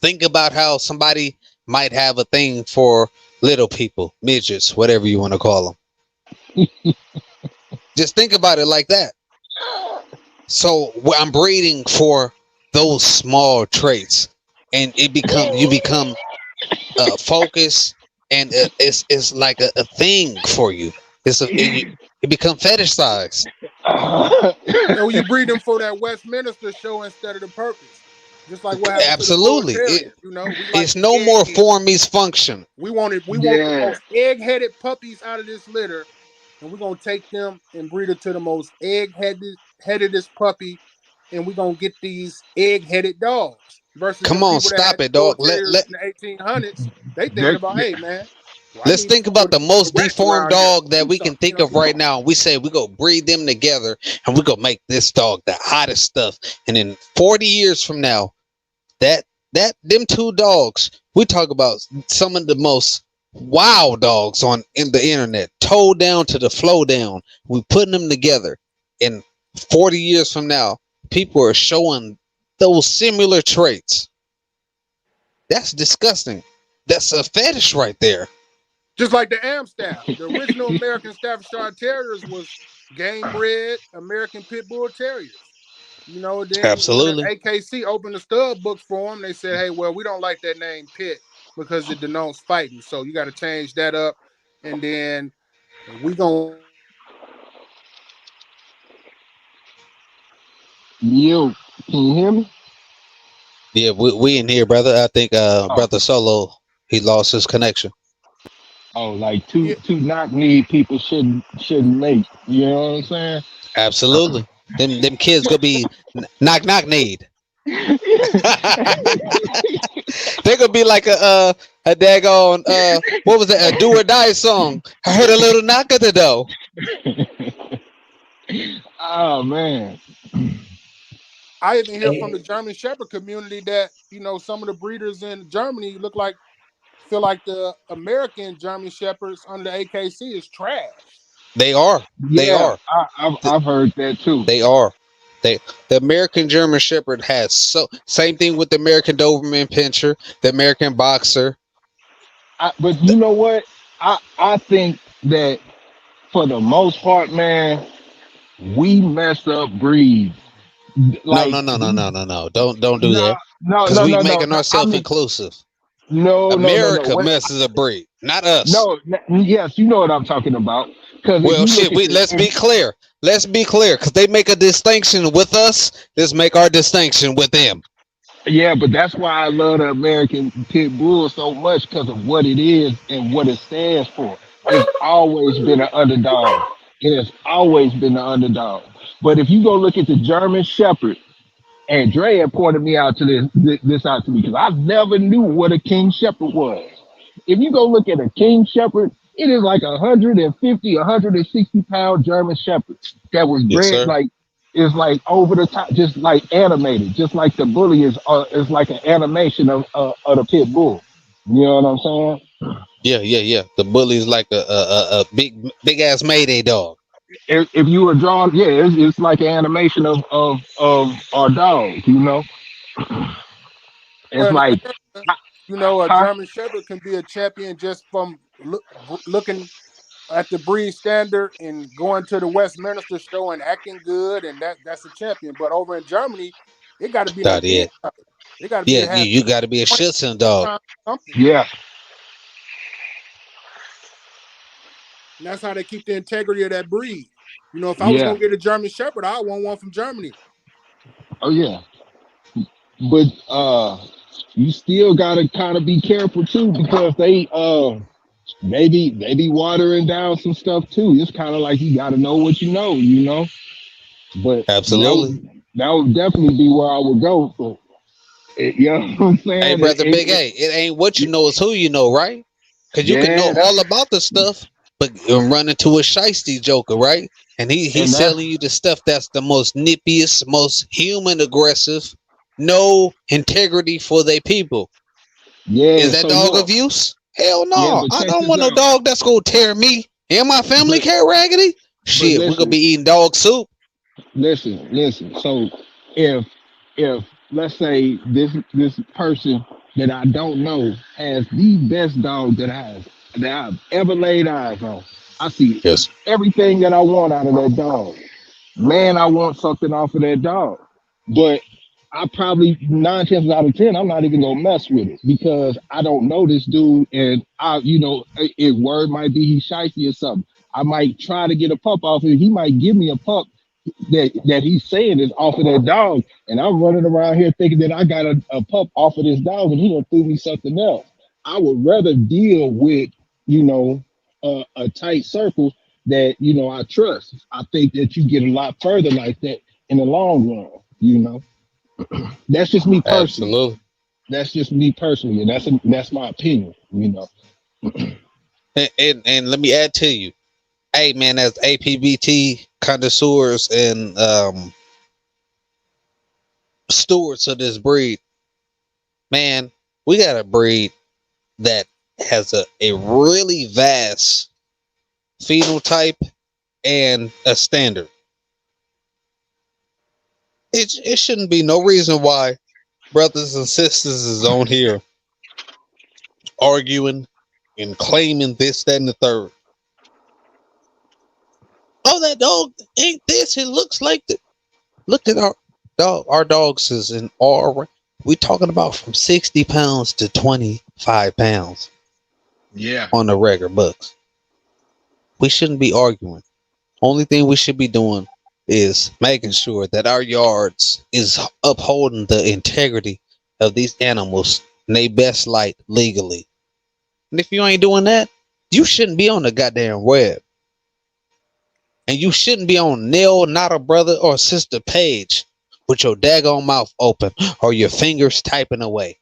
Think about how somebody might have a thing for little people, midgets, whatever you want to call them. Just think about it like that. So I'm breeding for those small traits, and you become focused, and it's like a thing for you. It become fetishized. And you breed them for that Westminster show instead of the purpose. Just like what happened to the Bull Absolutely, Terriers. You know, we like it's no more egg. form meets function. We want the Yeah. most egg-headed puppies out of this litter, and we're gonna take them and breed it to the most egg-headedest puppy, and we're gonna get these egg-headed dogs. Versus Come them on, people that stop had the it, Bull dog. Terriers in the 1800s, they thinking That- about, hey man, well, I Let's need think some for about the the most rats deformed around here. dog that Do we can something, think you of know? right now. We say we go breed them together and we go make this dog the hottest stuff. And in 40 years from now, that them two dogs, we talk about some of the most wild dogs on in the internet, toe down to the flow down. We putting them together. In 40 years from now, people are showing those similar traits. That's disgusting. That's a fetish right there. Just like the Amstaff, the original American Staffordshire Terriers was game bred American Pit Bull Terriers. You know, then when the Absolutely. AKC opened the stud books for them, they said, hey, well, we don't like that name Pit because it denotes fighting. So you got to change that up. And then we going Yo, can you hear me? Yeah, we in here, brother. I think Oh, brother Solo, he lost his connection. oh, like to. two knock-kneed people shouldn't mate. You know what I'm saying? Absolutely. Them kids gonna be knock need. They're gonna be like a daggone what was it, a do or die song. I heard a little knock at the door. Oh man. I even hear from the German Shepherd community that, you know, some of the breeders in Germany feel like the American German Shepherds under the AKC is trash. They are. They Yeah, are. I've heard that too. They are. The American German Shepherd has so same thing with the American Doberman Pinscher, the American Boxer. But you know what? I think that for the most part, man, we mess up breeds. Like No. Don't do no, that. no, Because no, we no, no, making no. I ourselves mean, inclusive. no. America Wait, messes a breed, not us. no, yes, you know what I'm talking about. Because if Well, you look shit. at Let's be clear. Let's be clear, because they make a distinction with us. Let's make our distinction with them. Yeah, but that's why I love the American Pit Bull so much because of what it is and what it stands for. It's always been an underdog. It has always been an underdog. But if you go look at the German Shepherd, and Dre had pointed me out to this out to me because I never knew what a King Shepherd was. If you go look at a King Shepherd, it is like 150, 160 pound German Shepherd that was Yes, bred sir. like is like over the top, just like animated, just like the bully is like an animation of the pit bull. You know what I'm saying? Yeah. The bully's like a big ass Mayday dog. If you were drawn, yeah, it's like an animation of our dog. You know, it's Well, in like, America, you know, a huh? German Shepherd can be a champion just from looking at the breed standard and going to the Westminster show and acting good, and that's a champion. But over in Germany, it got to be That like any it. other. It got to be Yeah, to have you got to be a 20 Schutzhund dog. pounds something. Yeah, And that's how they keep the integrity of that breed. You know, if I was yeah, gonna get a German Shepherd, I want one from Germany. oh yeah. But you still gotta kind of be careful too because they be watering down some stuff too. It's kind of like you gotta know what you know, you know. But Absolutely. that would definitely be where I would go. So, you know what I'm Hey, saying? brother, Big A, it ain't what you know, it's who you know, right? Because you can know Yeah, all about the stuff, but you run into a shiesty joker, right? And and he's that's selling you the stuff that's the most nippiest, most human aggressive, no integrity for their people. Is yeah. that So dog look, of use? Hell yeah, no. but I check don't this want no out. dog that's gonna tear me and my family But care raggedy. but Shit, we're gonna listen, be eating dog soup. listen. So if if let's say this person that I don't know has the best dog that I've ever laid eyes on, I see Yes. everything that I want out of that dog. Man, I want something off of that dog. But I probably 9 times out of 10, I'm not even gonna mess with it because I don't know this dude, and word might be he's shifty or something. I might try to get a pup off of him. He might give me a pup that he's saying is off of that dog, and I'm running around here thinking that I got a pup off of this dog, and he done threw me something else. I would rather deal with you know a tight circle that I trust. I think that you get a lot further like that in the long run. That's just me personally. Absolutely. That's just me personally, and that's my opinion. And let me add to you. Hey man, as APBT connoisseurs and stewards of this breed, man, we got a breed that has a really vast phenotype and a standard. It shouldn't be no reason why brothers and sisters is on here arguing and claiming this, that, and the third. Oh, that dog ain't this. It looks like that. Look at our dog. Our dogs is in all. We talking about from 60 pounds to 25 pounds Yeah. on the regular bucks. We shouldn't be arguing. Only thing we should be doing is making sure that our yards is upholding the integrity of these animals in their best light legally. And if you ain't doing that, you shouldn't be on the goddamn web. And you shouldn't be on Nil, not a brother or sister page with your daggone mouth open or your fingers typing away.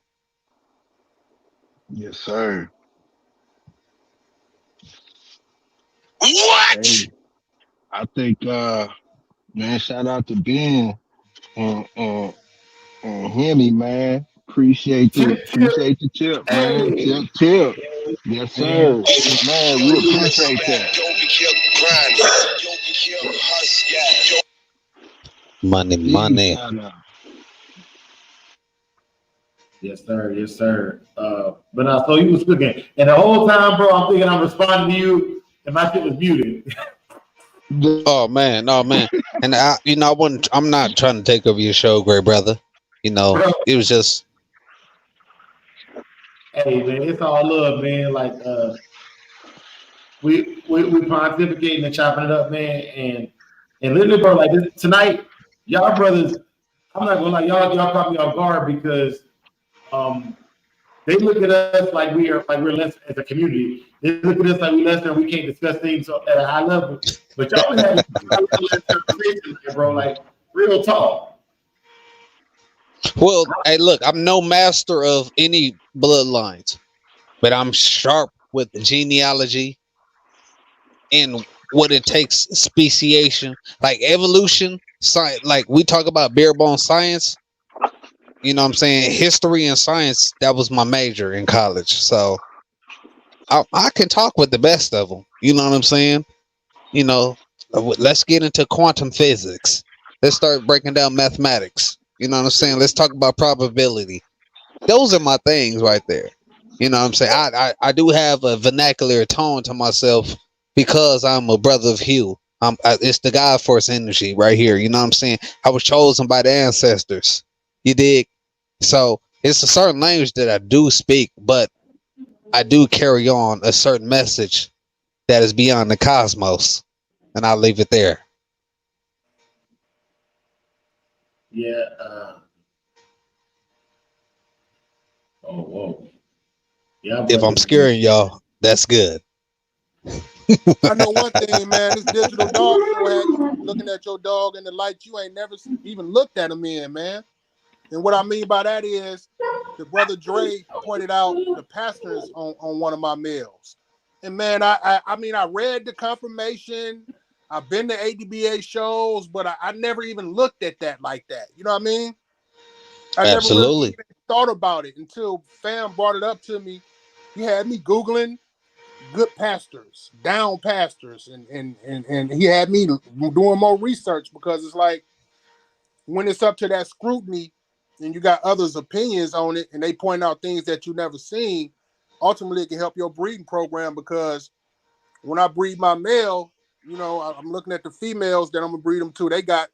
Yes, sir. What? Hey, I think man, shout out to Ben and Hemi, man. Appreciate the tip, man. Tip. Yes, sir. Man, we appreciate that. Big Money. shout out. Yes, sir. Yes, sir. But so you was cooking, and the whole time, bro, I'm thinking I'm responding to you, and my shit was muted. Oh man. And I'm not trying to take over your show, great brother. Bro, It was just hey man, it's all love, man. Like we pontificating and chopping it up, man, and literally, bro, like this tonight, y'all brothers I'm not gonna lie, y'all caught me off guard because they look at us like we're less as a community. They look at us like we're less than we can't discuss things at a high level. But y'all been having high level conversations, bro. Like real talk. Well, hey, look, I'm no master of any bloodlines, but I'm sharp with the genealogy and what it takes speciation, like evolution, science. Like we talk about bare bone science. You know what I'm saying? History and science, that was my major in college. So I can talk with the best of them. You know what I'm saying? You know, let's get into quantum physics. Let's start breaking down mathematics. You know what I'm saying? Let's talk about probability. Those are my things right there. You know what I'm saying? I do have a vernacular tone to myself because I'm a brother of Hugh. It's the God Force energy right here. You know what I'm saying? I was chosen by the ancestors. You dig? So it's a certain language that I do speak, but I do carry on a certain message that is beyond the cosmos. And I'll leave it there. Yeah. Oh, whoa. Yeah. If I'm scaring y'all, that's good. I know one thing, man. This digital dog show had you looking at your dog in the light you ain't never even looked at him in, man. And what I mean by that is the brother Dre pointed out the pastors on one of my mails. And man, I mean, I read the confirmation. I've been to ADBA shows, but I never even looked at that like that. You know what I mean? I Absolutely. never really even thought about it until fam brought it up to me. He had me Googling good pastors, down pastors, and he had me doing more research because it's like when it's up to that scrutiny and you got others' opinions on it and they point out things that you never seen, ultimately it can help your breeding program because when I breed my male, you know, I'm looking at the females that I'm gonna breed them to. They got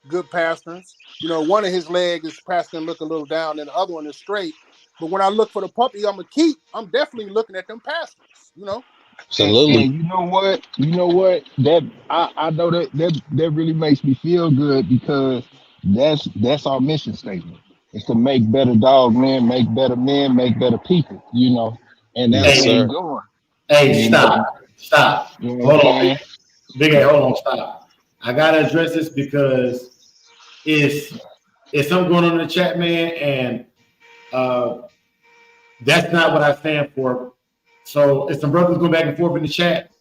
good pasterns. You know, one of his legs is pastern looking a little down and the other one is straight. But when I look for the puppy I'm gonna keep, I'm definitely looking at them pastors, you know. Absolutely. And you know what? That I know that really makes me feel good because that's our mission statement. It's to make better dog men, make better people, you know. And that's Yes, where Hey, we're sir. going. hey, You know, stop. you know what I'm Hold on, saying? Big A, hold on, stop. I gotta address this because it's something going on in the chat, man, and that's not what I stand for. So it's some brothers going back and forth in the chat,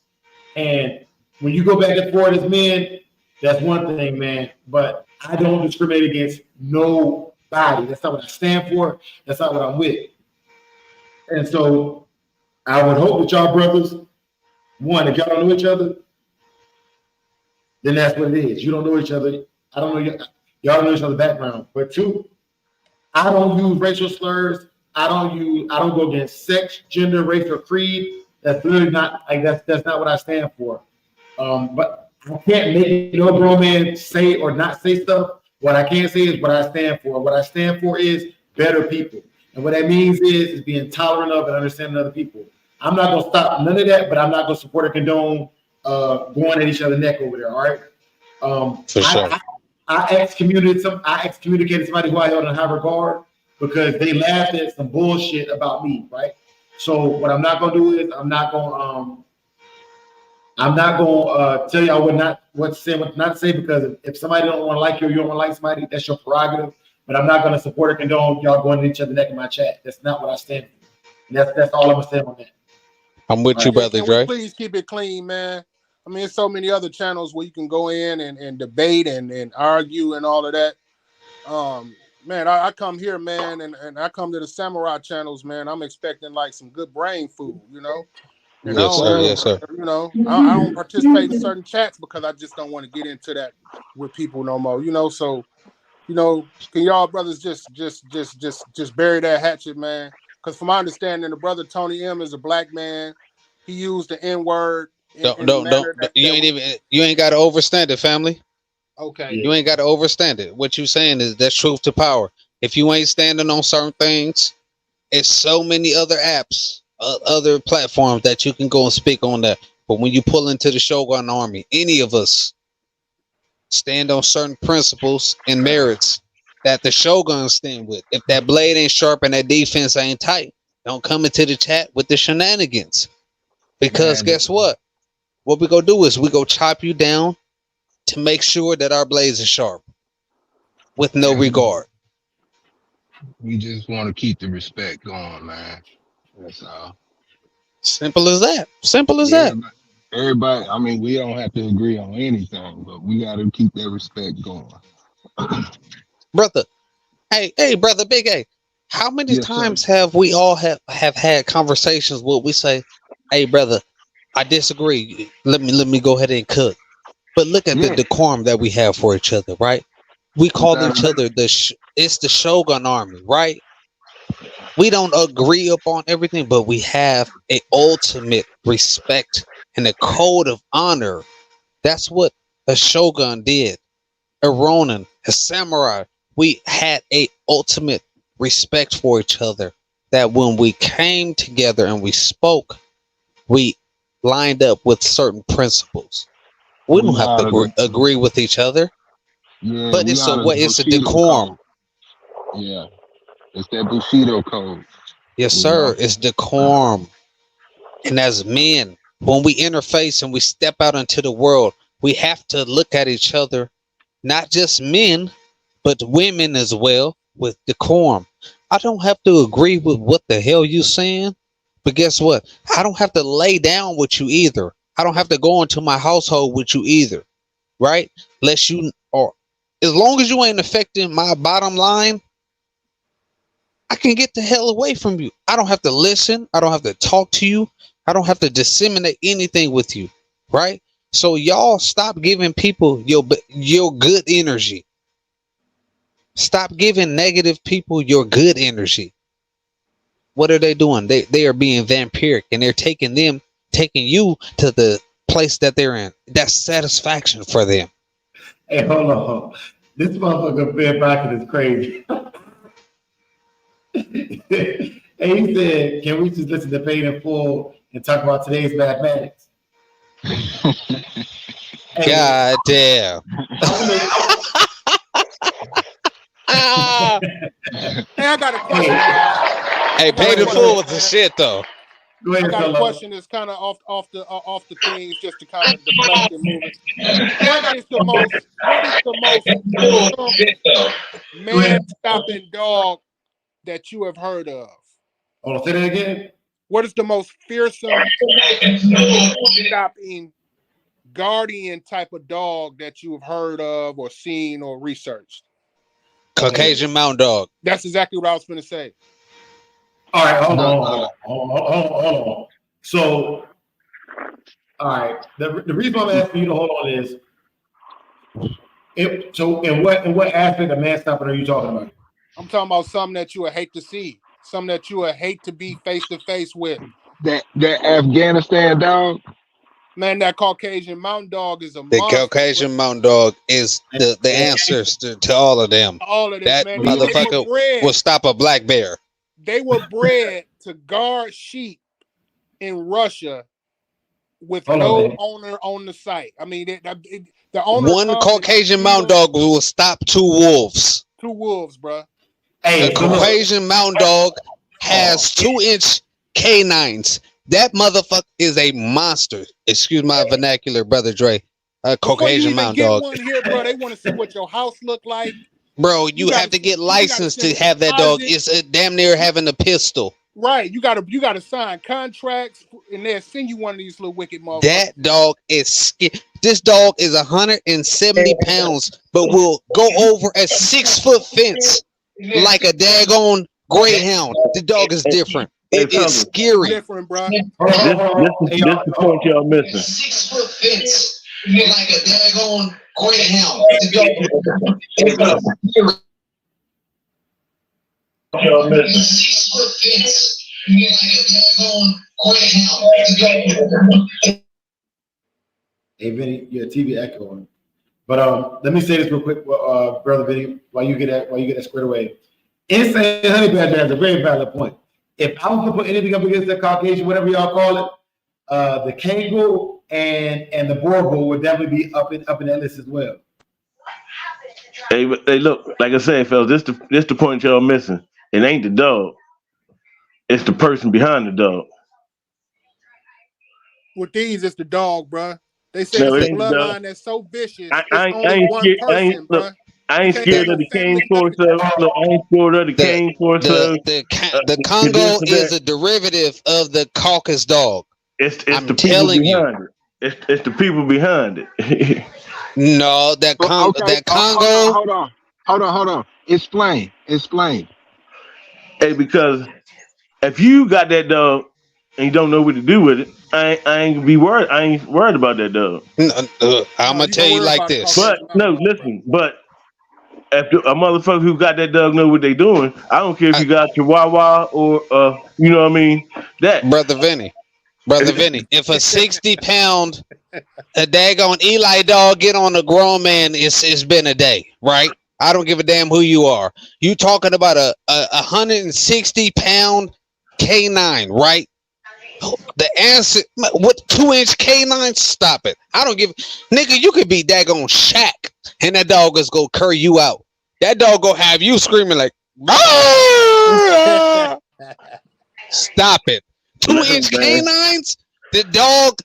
and when you go back and forth as men, that's one thing, man. But I don't discriminate against nobody. That's not what I stand for. That's not what I'm with. And so I would hope that y'all brothers, one, if y'all don't know each other, then that's what it is. You don't know each other. I don't know y'all don't know each other's background. But two, I don't use racial slurs. I don't go against sex, gender, race, or creed. That's really not like that's not what I stand for. But I can't make no grown man say or not say stuff. What I can say is what I stand for. What I stand for is better people. And what that means is being tolerant of and understanding other people. I'm not gonna stop none of that, but I'm not gonna support or condone going at each other's neck over there. All right. For sure. I excommunicated somebody who I held in high regard because they laughed at some bullshit about me, right? So what I'm not gonna do is I'm not gonna tell y'all what to say, what not to say, because if somebody don't want to like you or you don't want to like somebody, that's your prerogative. But I'm not gonna support or condone y'all going at each other's neck in my chat. That's not what I stand for. And that's all I'm gonna say on that. I'm with you, brother Can we Dre. please keep it clean, man? I mean, there's so many other channels where you can go in and debate and argue and all of that. Man, I come here, man, and I come to the samurai channels, man. I'm expecting like some good brain food, you know. And Yes, sir. Yes, sir. you know, I don't participate in certain chats because I just don't want to get into that with people no more, you know. So, you know, can y'all brothers just bury that hatchet, man? Because from my understanding, the brother Tony M is a black man. He used the N word in the manner that You ain't got to overstand it, family. okay. You ain't got to overstand it. What you saying is that's truth to power. If you ain't standing on certain things, it's so many other apps, other platforms that you can go and speak on that. But when you pull into the Shogun Army, any of us stand on certain principles and merits that the Shoguns stand with. If that blade ain't sharp and that defense ain't tight, don't come into the chat with the shenanigans. Because guess what? What we gonna do is we go chop you down to make sure that our blades are sharp with no regard. We just want to keep the respect going, man. That's all. Simple as that. Simple as that. Everybody, I mean, we don't have to agree on anything, but we got to keep that respect going. Brother, hey, brother, Big A, how many Yes, times have we all have had conversations where we say, hey, brother, I disagree. Let me go ahead and cook. But look at the decorum that we have for each other, right? We call each other it's the Shogun Army, right? We don't agree upon everything, but we have a ultimate respect and a code of honor. That's what a Shogun did. A Ronin, a samurai. We had a ultimate respect for each other. That when we came together and we spoke, we lined up with certain principles. We don't have to agree with each other, but it's a decorum. Yeah, it's that Bushido code. Yes, sir. It's decorum. And as men, when we interface and we step out into the world, we have to look at each other, not just men, but women as well, with decorum. I don't have to agree with what the hell you saying, but guess what? I don't have to lay down with you either. I don't have to go into my household with you either, right? As long as you ain't affecting my bottom line, I can get the hell away from you. I don't have to listen. I don't have to talk to you. I don't have to disseminate anything with you, right? So y'all stop giving people your good energy. Stop giving negative people your good energy. What are they doing? They are being vampiric, and they're taking you to the place that they're in. That's satisfaction for them. Hey, hold on. This motherfucker Ben Bracken is crazy. And he said, can we just listen to Paid in Full and talk about today's mathematics? God damn. Hey, I got a question. Hey, Paid in Full was the shit though. Go ahead, I got a question that's kind of off the things, just to kind of deflect and move it. What is the most man-stopping dog that you have heard of? Hold on, say that again. What is the most fearsome, stopping, guardian type of dog that you have heard of or seen or researched? Caucasian Mountain Dog. That's exactly what I was going to say. All right, hold on. So, all right, the reason I'm asking you to hold on is, in what aspect of man stopping are you talking about? I'm talking about something that you would hate to see, something that you would hate to be face to face with. That Afghanistan dog. Man, that Caucasian Mountain Dog is a the monster. Caucasian Mountain Dog is the answers to all of them. All of them, that man. Motherfucker will stop a black bear. They were bred to guard sheep in Russia with no owner on the site. I mean, the owner. One Caucasian Mountain Dog will stop 2 wolves. 2 wolves, bro. Hey, a Caucasian Mountain Dog has 2-inch canines. That motherfucker is a monster. Excuse my vernacular, brother Dre. A Caucasian Mountain Dog. One here, bro. They want to see what your house look like. Bro, you have to get licensed to have that dog. It's damn near having a pistol. Right. You gotta sign contracts, and they'll send you one of these little wicked motherfuckers. That dog is this dog is 170 pounds, but will go over a 6-foot fence like a daggone greyhound. The dog is different. It is scary. Different, bro. This the point y'all missing. 6-foot fence like a daggone greyhound. The dog is scary. Y'all missing. 6-foot fence like a daggone greyhound. Hey, Vinny, your TV echoing. But let me say this real quick, brother Vinny, while you get that squared away. Insane honey badger has a very valid point. If I was to put anything up against the Caucasian, whatever y'all call it, the kangaroo and the boar bull would definitely be up in that list as well. Hey, look, like I said, fellas, this the point y'all missing. It ain't the dog; it's the person behind the dog. With these, it's the dog, bruh. They said No, it's it a ain't the dog. bloodline that's so vicious. I It's ain't, I only ain't one scared. person, bruh. I You ain't can't have scared of no the cane family, force nothing. of. Look, I ain't scared of the The cane force the of. the The this Congo and is that. a derivative of the caucus dog. It's I'm the people telling you. behind it. It's the people behind it. No, Okay, that Congo. hold on. Explain. Hey, because if you got that dog and you don't know what to do with it, I ain't gonna be worried. I ain't worried about that dog. I'm No, gonna you tell gonna you worry like about a this. But Caucasian no, mountain dog, bro. listen. But if a motherfucker who got that dog know what they doing, I don't care if I, you got Chihuahua or you know what I mean. That brother Vinny, if a 60-pound a daggone Eli dog get on a grown man, it's been a day, right? I don't give a damn who you are. You talking about a 160-pound canine, right? The answer, what 2-inch canine? Stop it. I don't give, nigga. You could be daggone Shaq, and that dog is gonna curry you out. That dog gonna have you screaming like, "Ah!" Stop it. 2-inch listen, man. canines. The dog,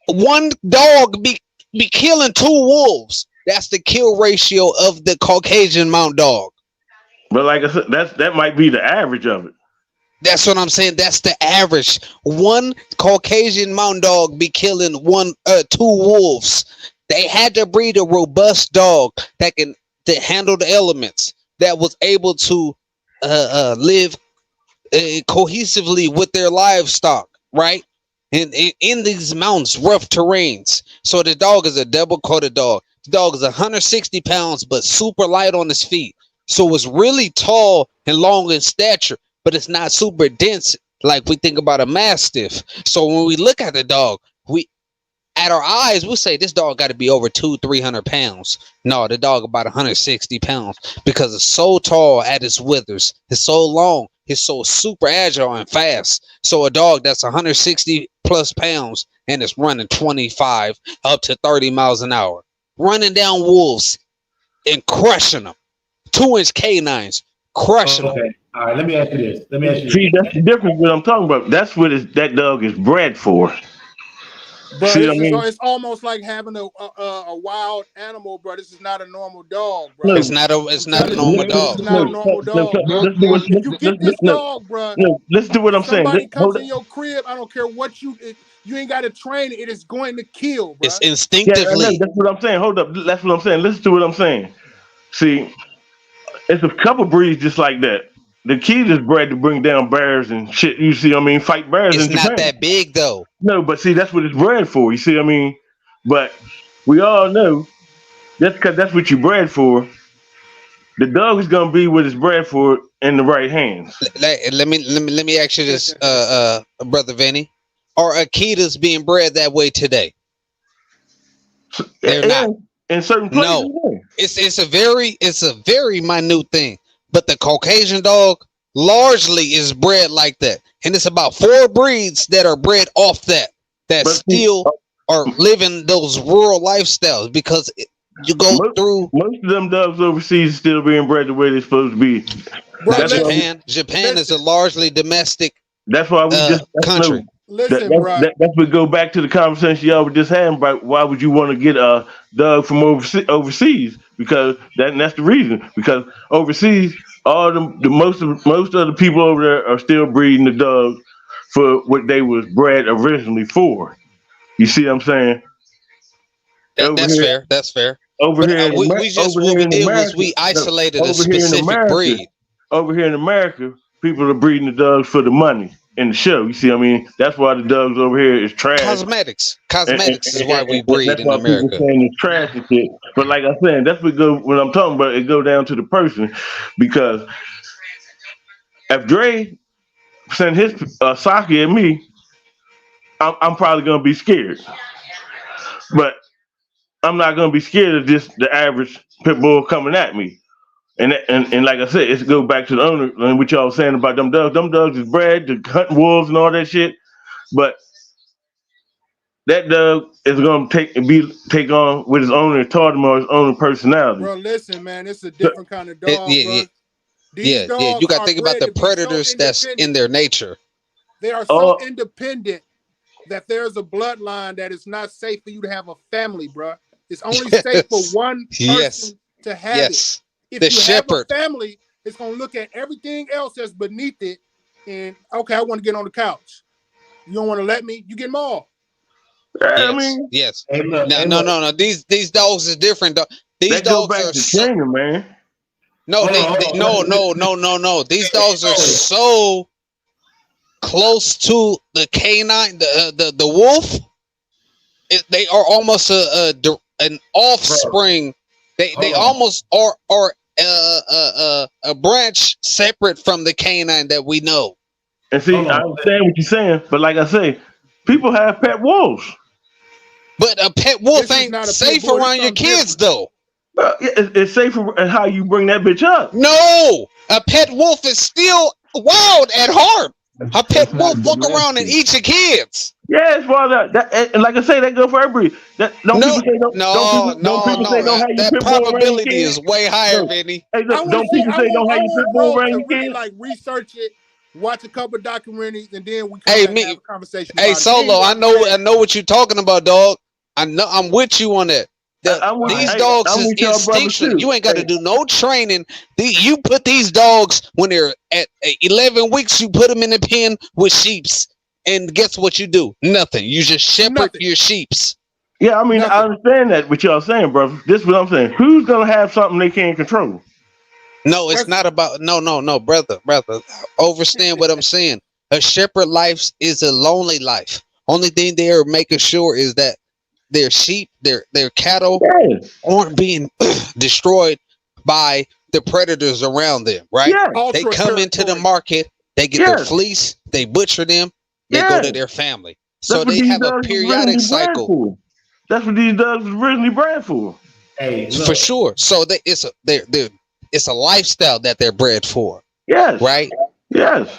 one dog be killing 2 wolves. That's the kill ratio of the Caucasian Mountain Dog. But like I said, that might be the average of it. That's what I'm saying. That's the average. One Caucasian Mountain Dog be killing 2 wolves. They had to breed a robust dog that can to handle the elements, that was able to live cohesively with their livestock, right? In these mountains, rough terrains. So the dog is a double-coated dog. The dog is 160 pounds, but super light on his feet. So it's really tall and long in stature, but it's not super dense like we think about a mastiff. So when we look at the dog, we at our eyes, we'll say this dog got to be over 200-300 pounds. No, the dog about 160 pounds because it's so tall at its withers. It's so long. It's so super agile and fast. So a dog that's 160 plus pounds and it's running 25 up to 30 miles an hour, running down wolves and crushing them. 2-inch canines, crushing them. Okay. All right. Let me ask you this. See, that's the difference. What I'm talking about. That's what that dog is bred for. Bro, See what I mean? it's almost like having a wild animal, bro. This is not a normal dog, bro. No, It's not a You, normal this dog. is not a normal dog, bro. That, that's If you get this dog, bro, no. Listen to what I'm saying. somebody comes Hold in on. your crib, I don't care what you ain't got to train it. It is going to kill, bro. It's Yeah, I know. instinctively. That's what I'm saying. Hold up. That's what I'm saying. Listen to what I'm saying. See, it's a couple breeds just like that. The kid is bred to bring down bears and shit. You see, I mean, fight bears It's in not Japan. that big though. No, but see, that's what it's bred for. You see, what I mean, but we all know that's because that's what you bred for. The dog is gonna be what it's bred for in the right hands. Let me ask you this, brother Vinny. Are Akitas being bred that way today? They're Yeah, not. in certain places. No. Yeah. It's a very minute thing. But the Caucasian dog largely is bred like that. And it's about 4 breeds that are bred off that But see, still are living those rural lifestyles because you go through most of them dogs overseas still being bred the way they're supposed to be. Bro, That's why listen, Japan is a largely domestic that's why we just country. listen, bro. That's what go back to the conversation y'all were just having about why would you want to get a dog from overseas? Because that's the reason. Because overseas, all the most of the people over there are still breeding the dogs for what they was bred originally for. You see what I'm saying? Over That's here, fair. That's fair. over But here in over what here we in did was America, we no, isolated a specific breed. over here in America, people are breeding the dogs for the money in the show. You see, what I mean, that's why the dogs over here is trash. Cosmetics And is why we breed that's in why people America. saying it's trash and shit. But like I said, that's what I'm talking about. It go down to the person because if Dre send his sake at me, I'm probably gonna be scared. But I'm not gonna be scared of just the average pit bull coming at me. And like I said, it's go back to the owner and what y'all was saying about them dogs. Them dogs is bred to hunt wolves and all that shit. But that dog is gonna take on with his own his own personality. Bro, listen, man, it's a So, different kind of dog, Yeah. bro. These dogs You got to are think about bred the to be so predators that's in independent. their nature. They are so independent that there's a bloodline that it's not safe for you to have a family, bro. It's only safe for one person to have it. If The you shepherd. have a family, it's gonna look at everything else that's beneath it, and okay, I want to get on the couch. You don't want to let me? You get them all. I mean, yes. Hey, look, No. These dogs is different. These dogs are training, man. No. These dogs are so close to the canine, the wolf. They are almost an offspring. They almost are a branch separate from the canine that we know. And see, I understand what you're saying, but like I say, people have pet wolves. But a pet wolf ain't safe around your kids, though. It's safer and how you bring that bitch up. No, a pet wolf is still wild at heart. A pet wolf look around and eat your kids. Yeah, it's for that, and like I say, that go for every. People say don't have your pit bull probability is way higher, Vinny. Hey, look, don't people say don't have your pit bull around your kids? Really, like research it, watch a couple documentaries, and then we come and have a conversation. Hey, Solo, I know what you're talking about, dog. I'm with you on that. These dogs is instinctual. You ain't got to do no training. You put these dogs when they're at 11 weeks. You put them in the pen with sheeps, and guess what you do? Nothing. You just shepherd your sheeps. Yeah, I mean, I understand that what y'all saying, bro. This is what I'm saying. Who's gonna have something they can't control? No, it's not about no, brother. Overstand what I'm saying. A shepherd life is a lonely life. Only thing they're making sure is that their sheep, their cattle aren't being destroyed by the predators around them, right? Yeah. They come into the market, they get their fleece, they butcher them, they go to their family. So they have a periodic cycle. That's what these dogs was originally bred for. Hey, for sure. So it's a lifestyle that they're bred for. Yes. Right? Yes.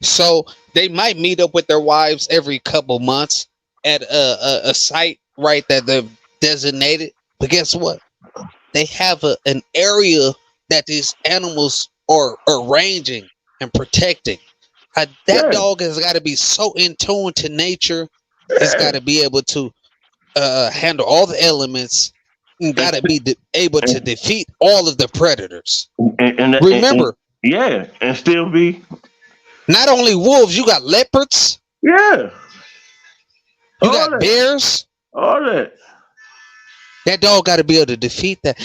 So they might meet up with their wives every couple months at a site, right, that they've designated. But guess what? They have an area that these animals are arranging and protecting. That dog has got to be so in tune to nature. It's got to be able to handle all the elements and got to be able to defeat all of the predators. And remember, and still be not only wolves, you got leopards. Yeah. You got bears. All that. That dog got to be able to defeat that.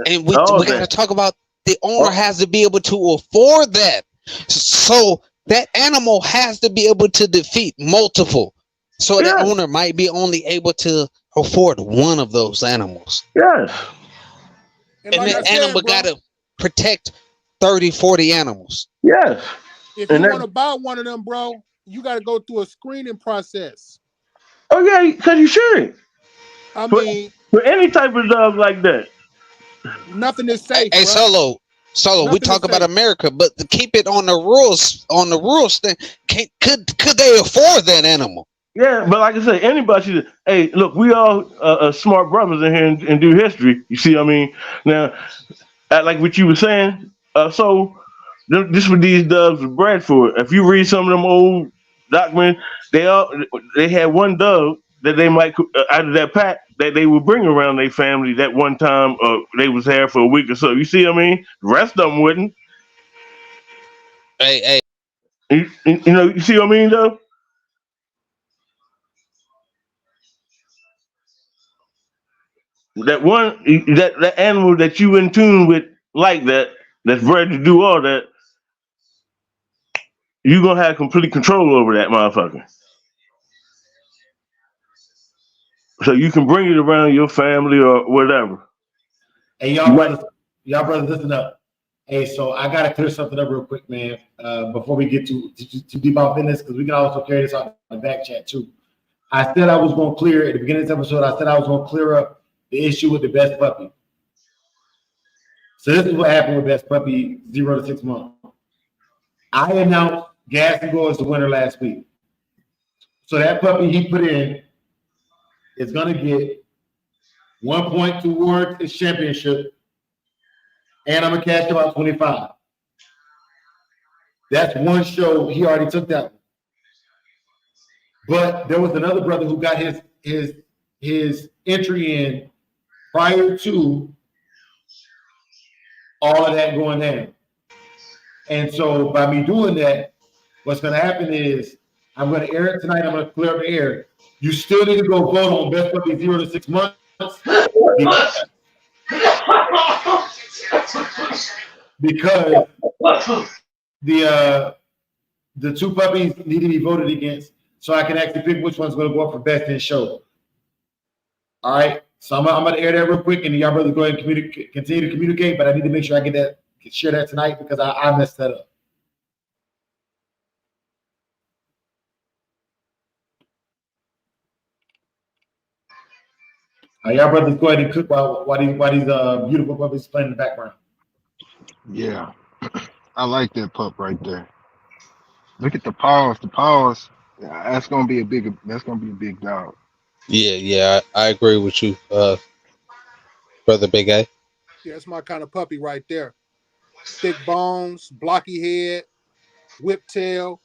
And we got to talk about the owner has to be able to afford that. So that animal has to be able to defeat multiple. So that owner might be only able to afford one of those animals. Yes. And like that animal got to protect 30, 40 animals. Yes. If you want to buy one of them, bro, you got to go through a screening process. Oh, yeah, because you should. I mean, for any type of dog like that, nothing is safe. Hey, Solo, we talk about America, but to keep it on the rules thing, could they afford that animal? Yeah, but like I said, anybody should. Hey, look, we all smart brothers in here and do history. You see what I mean? Now, like what you were saying, so this what these dogs were bred for. If you read some of them old documents, they had one dog that they might out of that pack that they would bring around their family that one time they was there for a week or so. You see what I mean? The rest of them wouldn't. Hey. You know, you see what I mean, though? That animal that you in tune with like that's bred to do all that, you're gonna have complete control over that motherfucker. So you can bring it around your family or whatever. Hey, y'all brothers, listen up. Hey, so I gotta clear something up real quick, man. Before we get too deep off in this, because we can also carry this on the back chat too. I said I was gonna clear at the beginning of this episode. I said I was gonna clear up the issue with the best puppy. So this is what happened with best puppy 0 to 6 months. I announced Gas and Go as the winner last week. So that puppy he put in is going to get 1 point towards his championship, and I'm going to cash him out 25. That's one show. He already took that one. But there was another brother who got his entry in prior to all of that going down. And so by me doing that, what's going to happen is I'm going to air it tonight. I'm going to clear up the air. You still need to go vote on Best Puppy 0 to 6 months because the two puppies need to be voted against so I can actually pick which one's going to go up for Best in Show. All right. So I'm going to air that real quick, and y'all brothers go ahead and continue to communicate, but I need to make sure I share that tonight because I messed that up. Y'all brothers go ahead and cook while these beautiful puppies playing in the background. Yeah, I like that pup right there. Look at the paws. The paws. That's gonna be a big dog. Yeah, I agree with you, brother Big A. Yeah, that's my kind of puppy right there. Thick bones, blocky head, whip tail.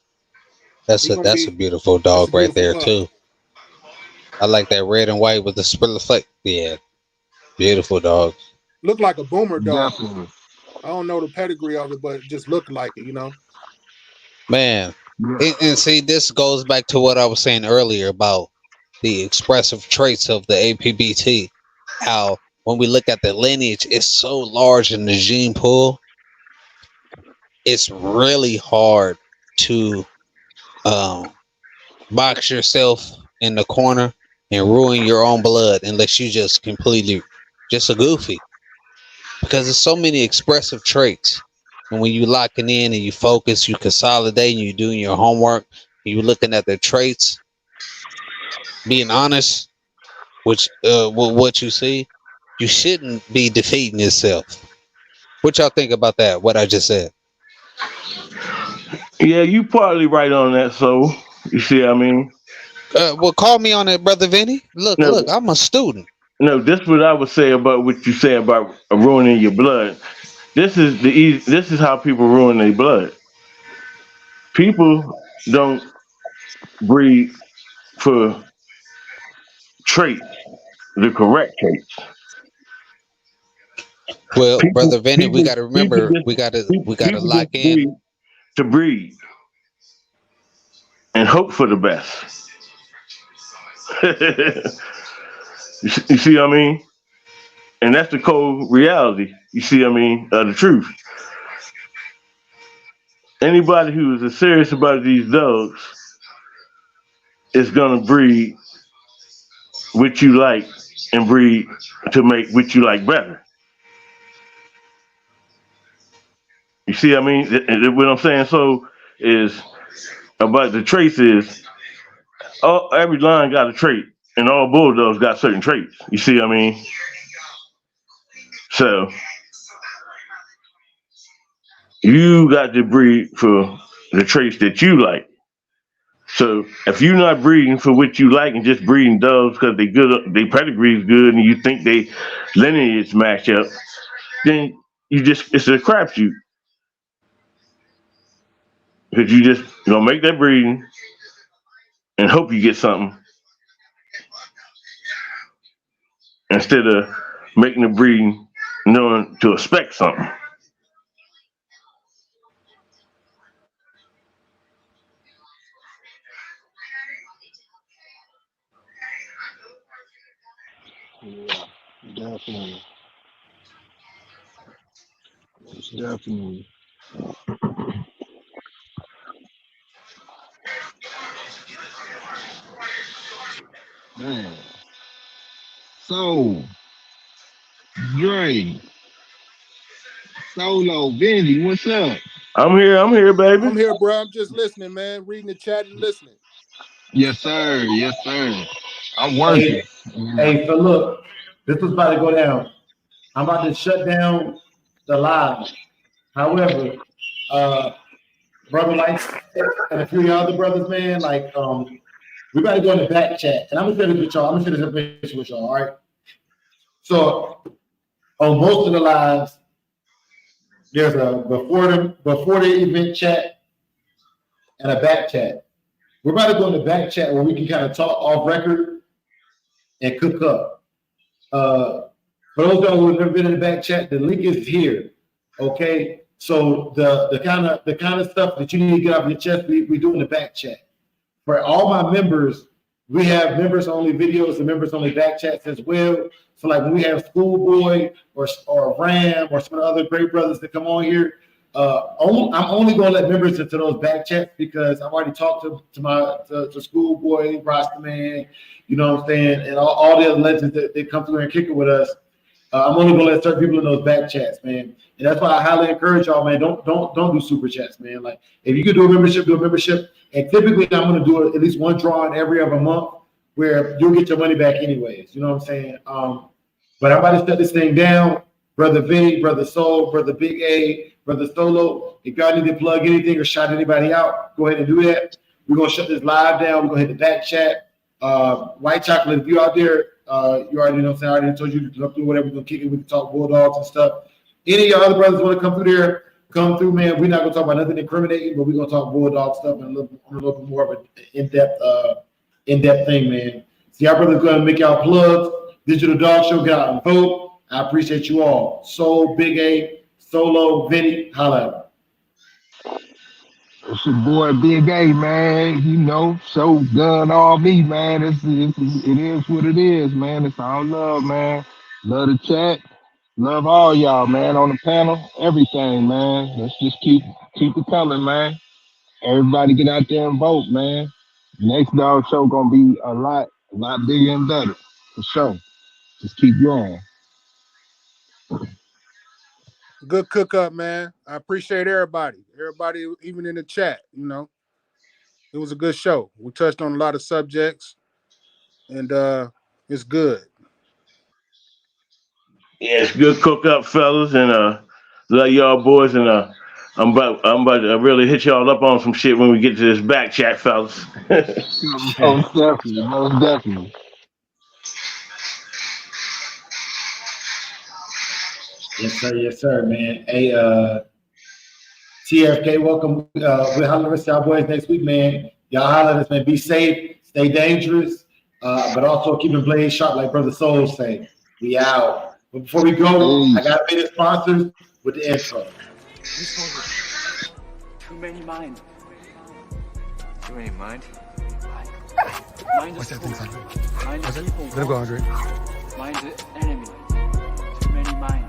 That's a beautiful dog right there pup. too. I like that red and white with the spiller fleck. Yeah, beautiful dog. Look like a boomer dog. Definitely. I don't know the pedigree of it, but it just looked like it, Man, and see, this goes back to what I was saying earlier about the expressive traits of the APBT. How when we look at the lineage, it's so large in the gene pool. It's really hard to box yourself in the corner and ruin your own blood unless you just completely just a goofy, because there's so many expressive traits. And when you locking in and you focus, you consolidate, and you doing your homework, you looking at the traits, being honest with what you see, you shouldn't be defeating yourself. What y'all think about that? What I just said? Yeah, you partly right on that. So you see, I mean, Well, call me on it, brother Vinny. Look, I'm a student. No, this is what I would say about what you say about ruining your blood. This is how people ruin their blood. People don't breed for traits, the correct traits. Well, brother Vinny, we got to remember, we got to lock in to breed and hope for the best. You see what I mean? And that's the cold reality. You see what I mean? The truth. Anybody who is serious about these dogs is gonna breed what you like and breed to make what you like better. You see what I mean? What I'm saying so is about the traits is every line got a trait, and all bulldogs got certain traits. You see what I mean? So you got to breed for the traits that you like. So if you're not breeding for what you like and just breeding dogs because they good, they pedigree is good, and you think they lineage match up, then it's a crapshoot. Because you just gonna make that breeding and hope you get something instead of making the breeding knowing to expect something. Yeah, definitely. Definitely. Man. So, Dre, Solo, Benji, what's up? I'm here, baby. I'm here, bro. I'm just listening, man. Reading the chat and listening. Yes, sir. Yes, sir. I'm working. Hey, so look, this was about to go down. I'm about to shut down the live. However, brother Light and a few of the other brothers, man, like We got to go in the back chat, and I'm gonna share this with y'all. I'm gonna share this information with y'all. All right. So on most of the lives, there's a before the event chat and a back chat. We're about to go in the back chat where we can kind of talk off record and cook up. For those who have never been in the back chat, the link is here. Okay. So the kind of stuff that you need to get off your chest, we do in the back chat. For all my members, we have members only videos and members only back chats as well. So like when we have Schoolboy or Ram or some of the other great brothers that come on here, I'm only going to let members into those back chats because I've already talked to Schoolboy, Rastaman, you know what I'm saying, and all the other legends that come through and kick it with us. I'm only going to let certain people in those back chats, man. And that's why I highly encourage y'all, man. Don't do super chats, man. Like if you could do a membership, do a membership. And typically I'm going to do at least one drawing every other month where you'll get your money back anyways. You know what I'm saying? But I'm about to shut this thing down. Brother Vinny, Brother Soul, Brother Big A, Brother Solo. If y'all need to plug anything or shout anybody out, go ahead and do that. We're going to shut this live down. We're going to hit the back chat. White Chocolate, if you're out there, you already know what I'm saying. I already told you to come through whatever. We're going to kick it. We can talk Bulldogs and stuff. Any of your other brothers want to come through there, come through, man. We're not going to talk about nothing incriminating, but we're going to talk Bulldog stuff and a little bit more of an in-depth thing, man. See, our brothers going to make y'all plugs. Digital Dog Show, get out and vote. I appreciate you all. Soul, Big A, Solo, Vinny, holla. It's your boy Big A, man. You know, so gun all me, man. It is what it is, man. It's all love, man. Love the chat. Love all y'all, man, on the panel. Everything, man. Let's just keep it coming, man. Everybody get out there and vote, man. Next dog show gonna be a lot bigger and better, for sure. Just keep going. Good cook up, man. I appreciate everybody. Everybody, even in the chat, you know. It was a good show. We touched on a lot of subjects, and it's good. Yeah, it's good cook up, fellas, and love y'all boys, and I'm about to really hit y'all up on some shit when we get to this back chat, fellas. Most definitely. Yes, sir, man. Hey, TFK, welcome. We'll holler at y'all boys next week, man. Y'all holler at us, man. Be safe, stay dangerous, but also keep the blade sharp, like Brother Soul say. We out. But before we go, I got to pay the sponsors with the intro. Too many mind. Too many mind? Mind the soul. Mind the people. Let him go, Andre. Mind the enemy. Too many mind.